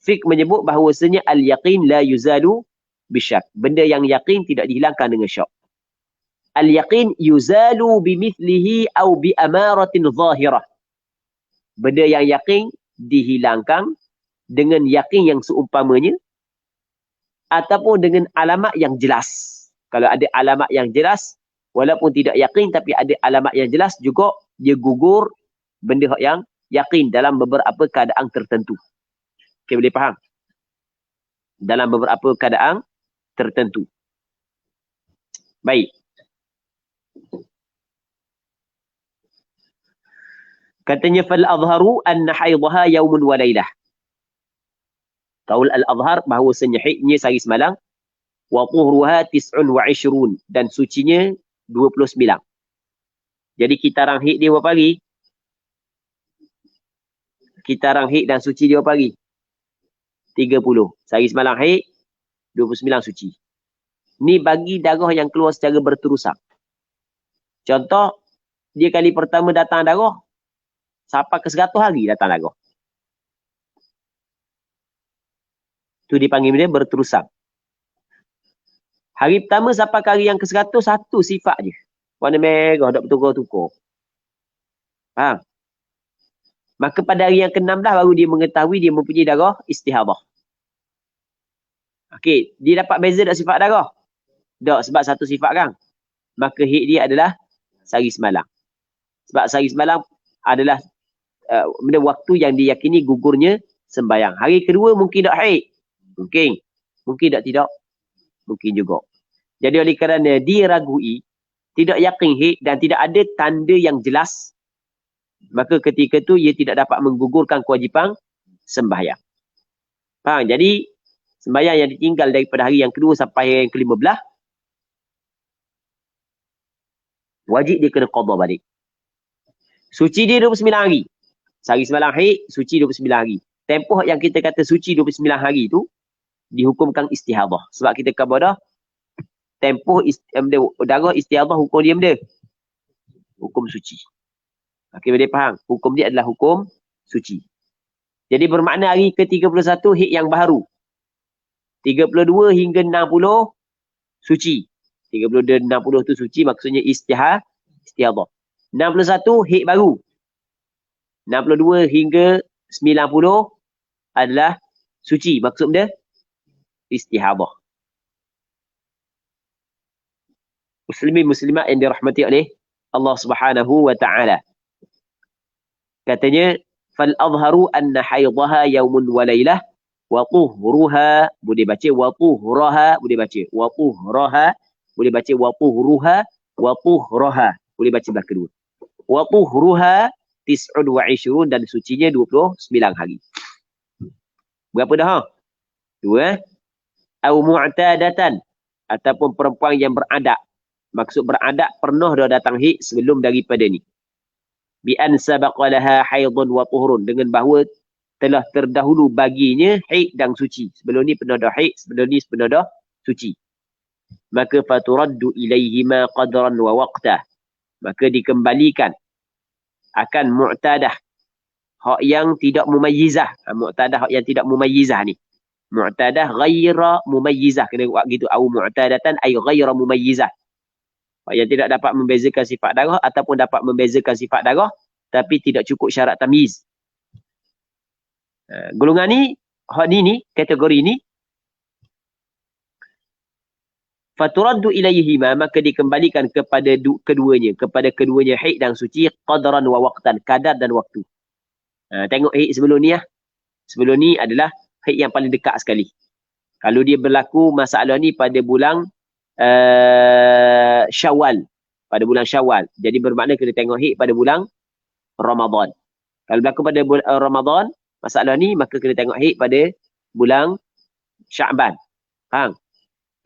fiqh menyebut bahawasanya al-yaqin la yuzalu bisyak. Benda yang yakin tidak dihilangkan dengan syak. Al-yaqin yuzalu bimithlihi au bi amaratin zahirah. Benda yang yakin dihilangkan dengan yakin yang seumpamanya ataupun dengan alamat yang jelas. Kalau ada alamat yang jelas, walaupun tidak yakin tapi ada alamat yang jelas juga dia gugur benda yang yakin dalam beberapa keadaan tertentu. Okey, boleh faham? Dalam beberapa keadaan tertentu. Baik. Katanya fal azharu anna haidhaha yaumun wa laylah. Qaul al-azhar bahawasanya haidnya sehari semalam wa tuhruha 29 dan sucinya 29. Jadi kitaran haid dia berapa hari? Kitaran haid dan suci dia berapa hari? 30. Sehari semalam haid, 29 suci. Ni bagi darah yang keluar secara berterusan. Contoh, dia kali pertama datang darah, sampai ke 100 hari datang darah. Tu dipanggil dia berterusan. Hari pertama sampai ke hari yang ke-100, satu sifat je. Warna merah, tak bertukar-tukar. Faham? Maka pada hari yang ke-16 baru dia mengetahui dia mempunyai darah istihadah. Okey, dia dapat beza tak sifat darah? Tak, sebab satu sifat kan. Maka haid dia adalah sehari semalam. Sebab sehari semalam adalah benda waktu yang diyakini gugurnya sembahyang. Hari kedua mungkin tak haid. Mungkin. Mungkin tak tidak. Mungkin juga. Jadi oleh kerana diragui, tidak yakin haid dan tidak ada tanda yang jelas, maka ketika tu ia tidak dapat menggugurkan kewajipan sembahyang. Faham? Jadi sembahyang yang ditinggal daripada hari yang kedua sampai hari yang ke-15 wajib dia kena qada balik. Suci dia 29 hari. Sehari semalam haid, suci 29 hari. Tempoh yang kita kata suci 29 hari tu dihukumkan istihadah. Sebab kita kabar dah tempoh darah istihadah hukum dia benda. Hukum suci. Okey, boleh faham? Hukum dia adalah hukum suci. Jadi bermakna hari ke-31 haid yang baru. 32 hingga 60 suci. 32 60 tu suci maksudnya istihadah. 61 haid baru. 62 hingga 90 adalah suci. Maksud dia istihadah. Muslimin muslimat yang dirahmati oleh Allah Subhanahu wa taala. Katanya fal azharu anna haidhaha yaumun wa lailah wa tuhruha, boleh baca wa tuhraha, boleh baca wa tuhraha, boleh baca wa tuhruha, wa tuhraha, boleh baca belah kedua. Wa tuhruha 29 dan sucinya 29 hari. Berapa dah? Dua. Au mu'tadatan, ataupun perempuan yang beradab. Maksud beradab pernah dah datang haid sebelum daripada ni. Bi an sabaqa laha haidun wa tuhurun, dengan bahawa telah terdahulu baginya haid dan suci. Sebelum ni pernah dah haid, sebelum ni pernah dah suci. Maka faturaddu ilaihima qadran wa waqtah. Maka dikembalikan akan mu'tadah, hak yang tidak mumayyizah. Mu'tadah hak yang tidak mumayyizah ni. Mu'tadah ghaira mumayyizah. Kena buat gitu. Au mu'tadatan ay ghaira mumayyizah. Hak yang tidak dapat membezakan sifat darah ataupun dapat membezakan sifat darah tapi tidak cukup syarat tamyiz. Golongan ni, hak ni, kategori ni, faturaddu ilaihima, maka dikembalikan kepada keduanya haid dan suci, qadran wa waqtan, kadar dan waktu. Tengok haid sebelum ni lah. Sebelum ni adalah haid yang paling dekat sekali. Kalau dia berlaku masalah ni pada bulan Syawal, pada bulan Syawal, jadi bermakna kena tengok haid pada bulan Ramadan. Kalau berlaku pada bulan Ramadan masalah ni, maka kena tengok haid pada bulan Sya'ban. Faham?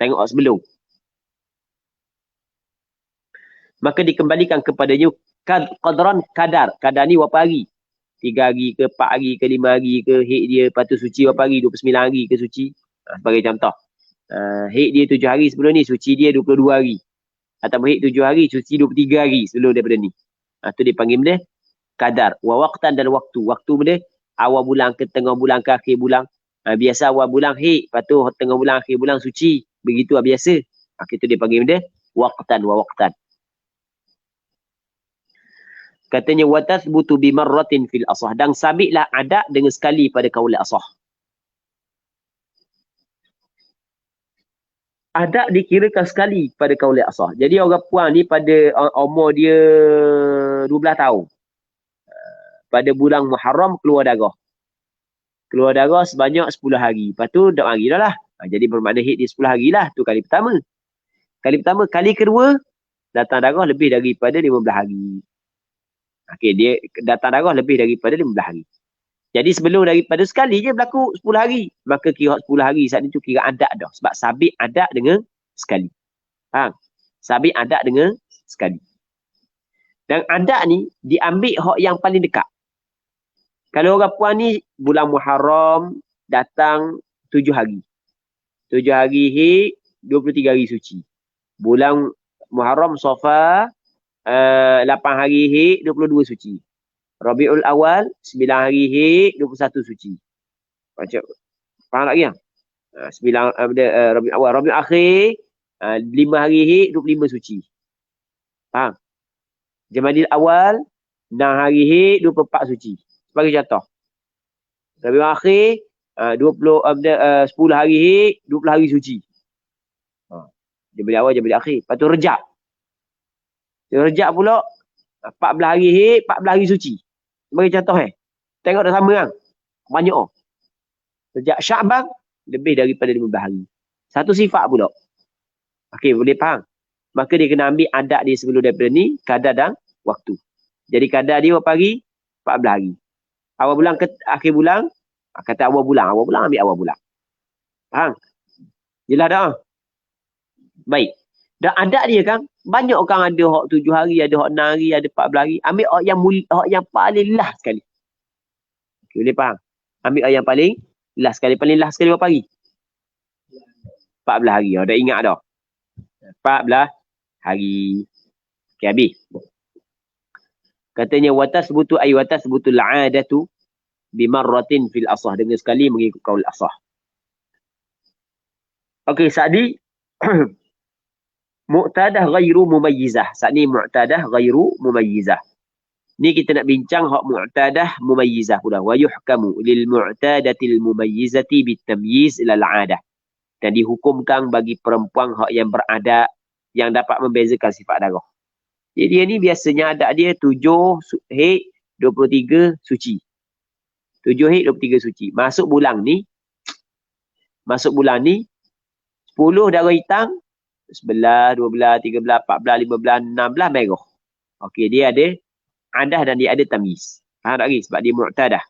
Tengok sebelum. Maka dikembalikan kepadanya qadran, kadar. Kadar ni berapa hari? 3 hari ke, 4 hari ke, 5 hari ke haid dia, lepas tu suci berapa hari? 29 hari ke suci? Sebagai contoh. Haid dia 7 hari sebelum ni, suci dia 22 hari. Atau haid 7 hari, suci 23 hari sebelum daripada ni. Tu dia panggil benda kadar. Wa waqtan, dan waktu. Waktu benda awal bulan ke tengah bulan ke akhir bulan. Biasa awal bulan haid, lepas tu tengah bulan akhir bulan suci. Begitu lah biasa. Itu dia panggil benda waqtan wa waqtan. Katanya wa tathbutu bi marratin fil asah, dan sabitlah adab dengan sekali pada kaul asah. Adab dikirakan sekali pada kaul asah. Jadi orang puan ni pada umur dia 12 tahun. Pada bulan Muharram keluar darah. Keluar darah sebanyak 10 hari. Lepas tu dah hari dah lah. Jadi bermakna haid dia 10 hari lah. Tu kali pertama. Kali pertama. Kali kedua, datang darah lebih daripada 15 hari. Okey, dia datang darah lebih daripada 15 hari. Jadi sebelum daripada sekali je berlaku 10 hari. Maka kira 10 hari saat ni tu kira adab dah. Sebab sabit adab dengan sekali. Faham? Sabit adab dengan sekali. Dan adab ni diambil hak yang paling dekat. Kalau orang puan ni bulan Muharram datang 7 hari. 7 hari haid, 23 hari suci. Bulan Muharram Safar 8 hari haid, 22 suci. Rabiul Awal 9 hari haid, 21 suci. Macam faham lagi ah? 9 Rabiul Awal, Rabiul Akhir 5 hari haid, 25 suci. Faham? Jamadil Awal 6 hari haid, 24 suci. Sebagai contoh. Rabiul Akhir 10 hari haid, 20 hari suci. Jamadil Awal, Jamadil Akhir. Lepas tu Rejab. Rejab pula 14 hari haid, 14 hari suci. Sebagai contoh tengok dah sama kan? Banyak Rejab. Sya'ban lebih daripada 15 hari. Satu sifat pula. Okey, boleh faham? Maka dia kena ambil adab dia sebelum daripada ni, kadar dan waktu. Jadi kadar dia berapa hari? 14 hari. Awal bulan ke akhir bulan, kata awal bulan ambil awal bulan. Faham? Jelas dah? Baik. Dan adab dia kan, banyak orang ada hak 7 hari, ada hak 6 hari, ada 14 hari. Ambil hak yang paling last sekali. Okay, boleh faham? Ambil hak yang paling last sekali. Paling last sekali berapa hari? 14 hari. Dah ingat dah? 14 hari. Okay, habis. Katanya watas butu ay watas butul adatu bimarratin fil asah, dengan sekali mengikut kaul asah. Okey, saat ni mu'tadah ghairu mumayyizah. Saat ni mu'tadah ghairu mumayyizah. Ni kita nak bincang hak mu'tadah mumayyizah pula. Wa yuhkamu lil mu'tadatil mumayyizati bitamyiz ilal adah. Dan dihukumkan bagi perempuan hak yang berada yang dapat membezakan sifat darah. Jadi dia ni biasanya adat dia 7 haid 23 suci. 7 haid 23 suci. Masuk bulan ni 10 darah hitam, 11, 12, 13, 14, 15, 16 merah. Okey, dia ada adah dan dia ada tamyiz. Faham tak lagi? Sebab dia mu'tadah.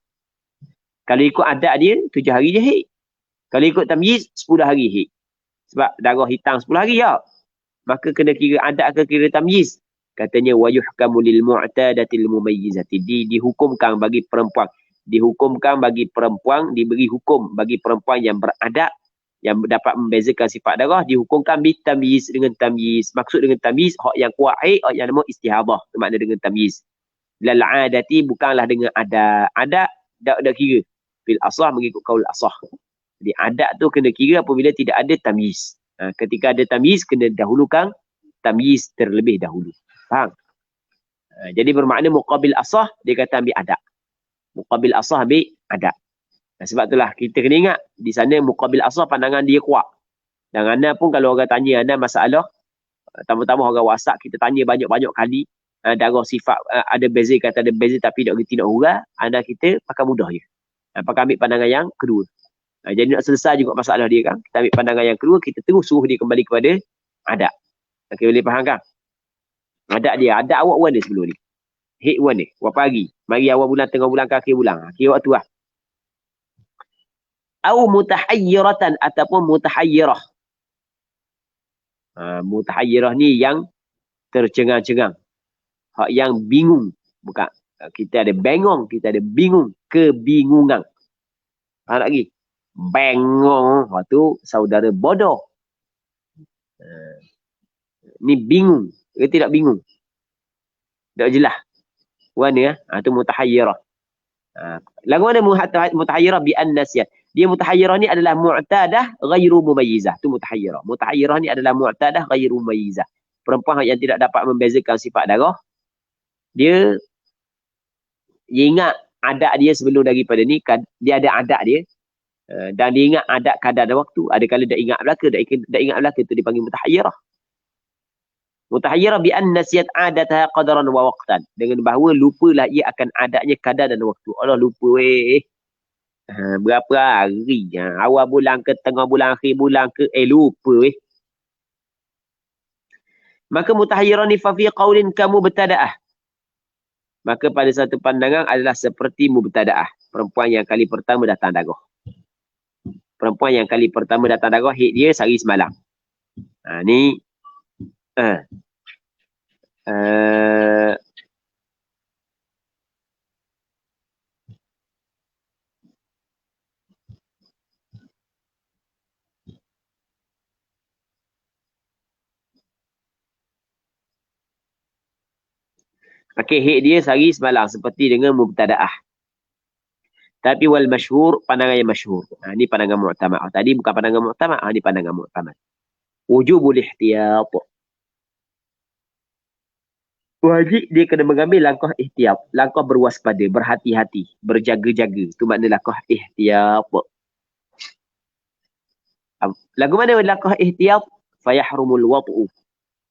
Kalau ikut adat dia, 7 hari je haid. Kalau ikut tamyiz, 10 hari haid. Sebab darah hitam 10 hari ya. Maka kena kira adat ke kira tamyiz. Katanya, wa yuhkamu lil mu'tadatil mumayyizati. Dihukumkan bagi perempuan. Dihukumkan bagi perempuan, diberi hukum bagi perempuan yang beradab, yang dapat membezakan sifat darah, dihukumkan bitamyiz dengan tamyiz. Maksud dengan tamyiz, hak yang kuat haid, hak yang nama istihadah. Itu makna dengan tamyiz. Lal adati bukanlah dengan adat. Adat tak kira. Fil asah mengikut kaul asah. Jadi adat tu kena kira apabila tidak ada tamyiz. Ketika ada tamyiz, kena dahulukan tamyiz terlebih dahulu. Faham? Jadi bermakna muqabil asah, dia kata ambil adat. Muqabil asah ambil adat. Sebab itulah kita kena ingat, di sana muqabil asah pandangan dia kuat. Dan anda pun kalau orang tanya anda masalah, tambah-tambah orang WhatsApp, kita tanya banyak-banyak kali, darah sifat ada beza, kata ada beza tapi tak kerti nak hurah, anda kita pakai mudah je. Pakai ambil pandangan yang kedua. Jadi nak selesai juga masalah dia kan, kita ambil pandangan yang kedua, kita terus suruh dia kembali kepada adat. Okey, boleh faham kan? Adat dia, adat awak warna sebelum ni. Hit warna, berapa hari? Mari awal bulan, tengah bulan, akhir bulan. Akhir waktu lah. Au mutahayyiratan ataupun mutahayyirah. Mutahayyirah ni yang tercengang-cengang. Hak yang bingung. Bukan. Kita ada bengong, kita ada bingung. Kebingungan. Faham lagi? Bengong. Hak tu saudara bodoh. Ni bingung. Ke tidak bingung? Tak jelas. Warna tu mutahayyirah. Lagu mana mutahayyirah bi an-nasiyah? Dia mutahayyirah ni adalah mu'tadah ghairu mumayyizah. Tu mutahayyirah. Mutahayyirah ni adalah mu'tadah ghairu mumayyizah. Perempuan yang tidak dapat membezakan sifat darah, dia ingat adat dia sebelum daripada ni, dia ada adat dia, dan dia ingat adat kadar dan waktu. Ada kala dah ingat belaka, dah ingat belaka, tu dipanggil mutahayyirah. Mutahayyirah bi an nasiyat adataha qadaran wa waqtan. Dengan bahawa lupalah ia akan adatnya kadar dan waktu. Allah lupa berapa hari, awal bulan ke tengah bulan, akhir bulan ke, lupa Maka mutahayyirah ni fa fi qaulin ka mubtadaah. Maka pada satu pandangan adalah seperti mubtadaah, perempuan yang kali pertama datang darah. Perempuan yang kali pertama datang darah, haid dia sehari semalam. Ni Okey, haid dia sehari semalam seperti dengan mubtadaah. Tapi wal masyhur, pandangan yang masyhur. Ni pandangan mu'tamad. Tadi bukan pandangan mu'tamad, ni pandangan mu'tamad. Wujubul ihtiyat. Wajib dia kena mengambil langkah ihtiyat, langkah berwaspada, berhati-hati, berjaga-jaga. Itu makna langkah ihtiyat. Lagu mana langkah ihtiyat? Fayahrumul wat'u.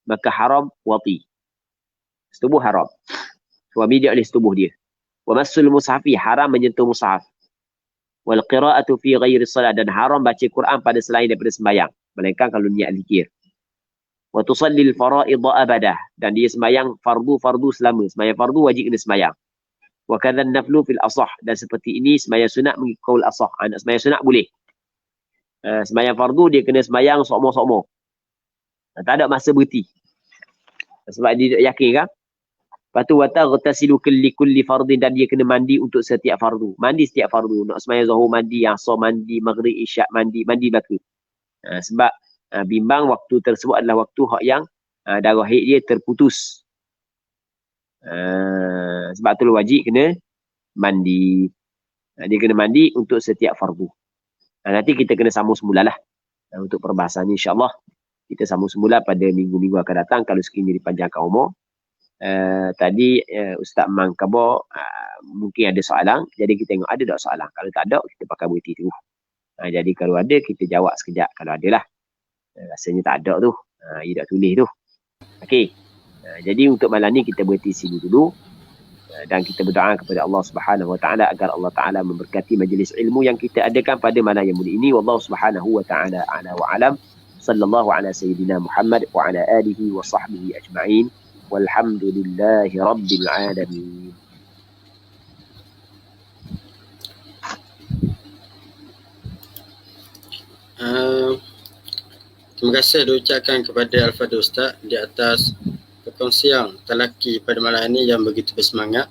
Maka haram wati. Setubuh haram. Suami dia oleh setubuh dia. Wa massul mushafi, haram menyentuh mushaf. Wal qira'atu fi ghairi salat, dan haram baca Quran pada selain daripada sembahyang, melainkan kalau niat zikir. Wa tusallil fara'id abadah, dan dia sembahyang fardu selama. Sembahyang fardu wajib kena sembahyang. Wa kadzan naflu fil asah, dan seperti ini sembahyang sunat mengikut qaul asah. Anak sembahyang sunat boleh. Sembahyang fardu dia kena sembahyang sokmo-sokmo. Tak ada masa berhenti. Sebab dia yakin kan? Lepas tu wataghtasilu kulli fardin, dan dia kena mandi untuk setiap fardu. Mandi setiap fardu. Nak sembahyang zuhur mandi, asar mandi, maghrib isyak mandi belaka. Sebab bimbang waktu tersebut adalah waktu hak yang darah haid dia terputus. Sebab tu wajib kena mandi. Dia kena mandi untuk setiap fardu. Nanti kita kena sambung semula lah. Untuk perbahasan insya-Allah kita sambung semula pada minggu-minggu akan datang kalau sekiranya dipanjangkan umur. Tadi Ustaz Mangkabo mungkin ada soalan, jadi kita tengok ada tak soalan. Kalau tak ada, kita pakai berhenti tu. Jadi kalau ada, kita jawab sekejap. Kalau ada lah. Rasanya tak ada tu. Dia dah tulis tu. Okey. Jadi untuk malam ni kita berhenti sini dulu. Dan kita berdoa kepada Allah Subhanahu Wa Taala agar Allah Taala memberkati majlis ilmu yang kita adakan pada malam yang mulia ini. Wallahu Subhanahu Wa Taala a'la wa alam. Sallallahu ala sayyidina Muhammad wa ala alihi wa sahbihi ajma'in. Walhamdulillahi rabbil alamin. Terima kasih diucapkan kepada Al-Fadhil Ustaz di atas perkongsian talaki pada malam ini yang begitu bersemangat.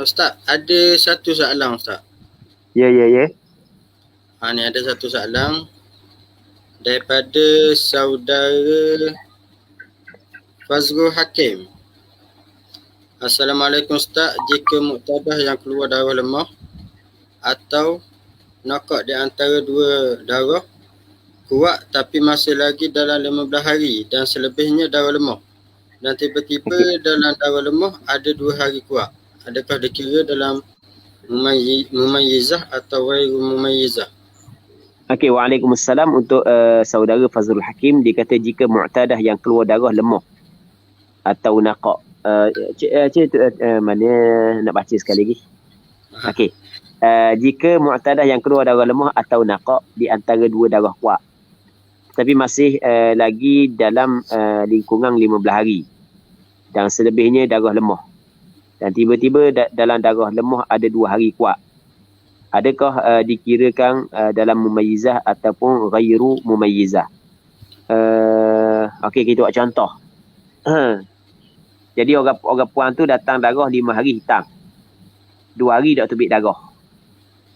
Ustaz, ada satu soalan Ustaz. Ya. Ni ada satu soalan daripada saudara Fazrul Hakim. Assalamualaikum Ustaz, jika muktadah yang keluar darah lemah atau nakak di antara dua darah kuat tapi masih lagi dalam 15 hari dan selebihnya darah lemah dan tiba-tiba dalam darah lemah ada 2 hari kuat, adakah dikira dalam mumayyizah atau ghairu mumayyizah? Okey, waalaikumsalam untuk saudara Fazrul Hakim. Dia kata jika mu'tadah yang keluar darah lemah atau nakak. Mana nak baca sekali lagi? Okey. Jika mu'tadah yang keluar darah lemah atau nakak di antara dua darah kuat tapi masih lagi dalam lingkungan 15 hari dan selebihnya darah lemah dan tiba-tiba dalam darah lemah ada 2 hari kuat, adakah dikirakan dalam mumayyizah ataupun ghairu mumayyizah? Okey, kita buat contoh. Jadi orang puan tu datang darah 5 hari hitam, 2 hari tak terbit darah,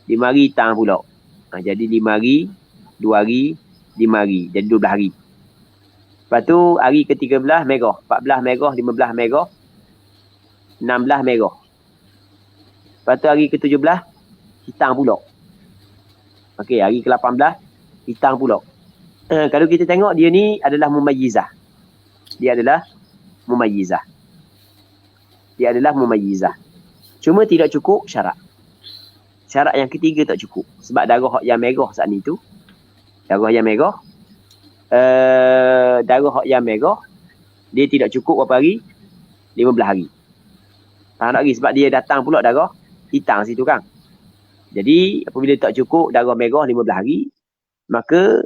5 hari hitam pula. Jadi 5 hari, 2 hari, 5 hari. Jadi 12 hari. Lepas tu hari ke-13 merah, 14 merah, 15 merah, 16 merah. Lepas tu hari ke-17 hitam pula. Okey, hari ke-18 hitam pula. Kalau kita tengok dia ni adalah mumayyizah. Dia adalah mumayyizah. Cuma tidak cukup syarat. Syarat yang ketiga tak cukup. Sebab darah yang merah saat ni tu, darah yang merah dia tidak cukup berapa hari? 15 hari. Faham tak lagi? Sebab dia datang pula darah hitam situ kan. Jadi apabila tak cukup darah merah 15 hari, maka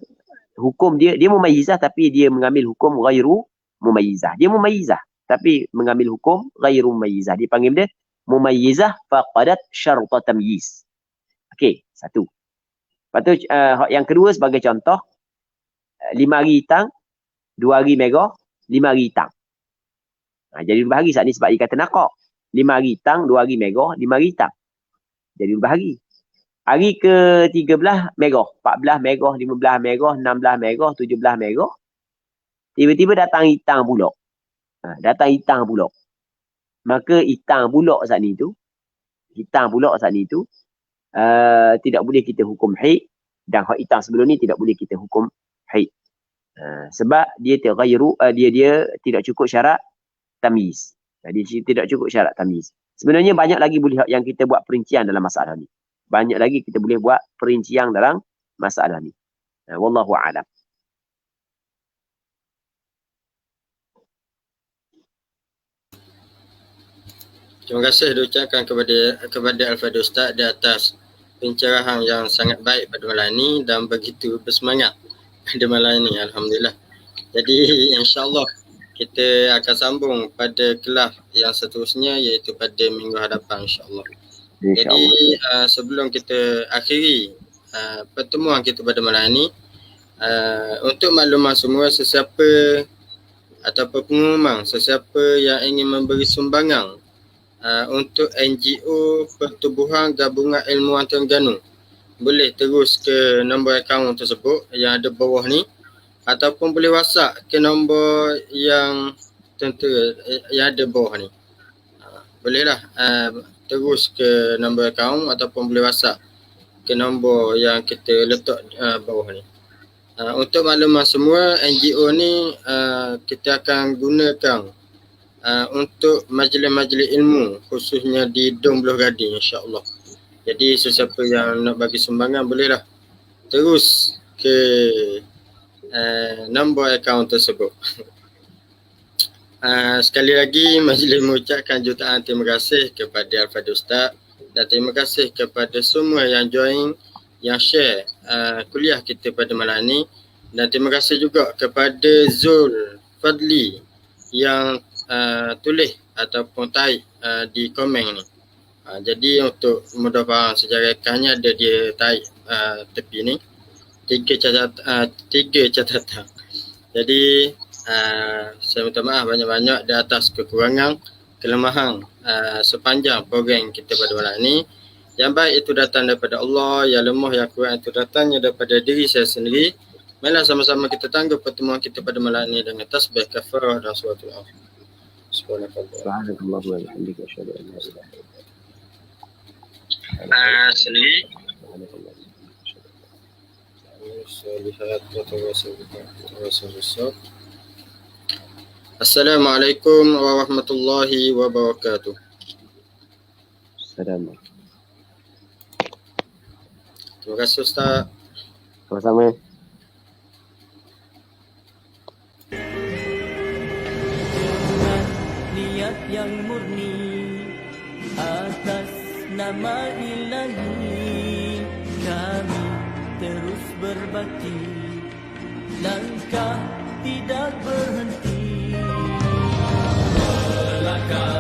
hukum dia mumayyizah tapi dia mengambil hukum ghairu mumayyizah. Dia mumayyizah tapi mengambil hukum ghairu mumayyizah. Dia panggil dia mumayyizah faqadat syarta tamyiz. Okey, satu. Lepas tu yang kedua sebagai contoh, 5 hari hitam, 2 hari merah, 5 hari hitam. Jadi 12 hari saat ni sebab dia kata nakak. 5 hari hitam, 2 hari merah, 5 hari hitam. Jadi 12 hari. Hari ke-13 merah, 14 merah, 15 merah, 16 merah, 17 merah. Tiba-tiba datang hitam pula. Maka hitam pula saat ni tu, tidak boleh kita hukum haid, dan hak hitam sebelum ni tidak boleh kita hukum haid. Sebab dia tidak cukup syarat tamyiz. Jadi tidak cukup syarat tamyiz. Sebenarnya banyak lagi boleh yang kita buat perincian dalam masalah ni. Wallahu a'lam. Terima kasih diucapkan kepada Al-Fadhil Ustaz di atas pencerahan yang sangat baik pada malam ini dan begitu bersemangat pada malam ini. Alhamdulillah. Jadi insya-Allah kita akan sambung pada kelas yang seterusnya iaitu pada minggu hadapan insya-Allah. Jadi sebelum kita akhiri pertemuan kita pada malam ini, untuk makluman semua, sesiapa ataupun pengumuman sesiapa yang ingin memberi sumbangan untuk NGO Pertubuhan Gabungan Ilmuwan Terengganu, boleh terus ke nombor akaun tersebut yang ada bawah ni, ataupun boleh WhatsApp ke nombor yang yang ada bawah ni. Bolehlah terus ke nombor akaun ataupun boleh WhatsApp ke nombor yang kita letak bawah ni. Untuk makluman semua, NGO ni kita akan gunakan untuk majlis-majlis ilmu khususnya di Dom Belah Gading, insya-Allah. Jadi sesiapa yang nak bagi sumbangan bolehlah terus ke nombor akaun tersebut. Sekali lagi majlis mengucapkan jutaan terima kasih kepada Al-Fadhil Ustaz dan terima kasih kepada semua yang join, yang share kuliah kita pada malam ini, dan terima kasih juga kepada Zul Fadli yang tulis ataupun type di komen ni. Jadi untuk mudah faham sejarah rekannya ada dia type tepi ni tiga catatan. Jadi saya minta maaf banyak-banyak di atas kekurangan, kelemahan sepanjang program kita pada malam ini. Yang baik itu datang daripada Allah, yang lemah, yang kurang itu datangnya daripada diri saya sendiri. Marilah sama-sama kita tangguh pertemuan kita pada malam ini dengan tasbih kafarah dan suratul Al. Subhanallah wa bihamdihi asyhadu an la ilaha illa sendiri. Assalamualaikum warahmatullahi wabarakatuh. Assalamualaikum. Terima kasih Ustaz. Sama-sama. Niat yang murni atas nama Ilahi, kami terus berbakti, langkah tidak berhenti. Melangkah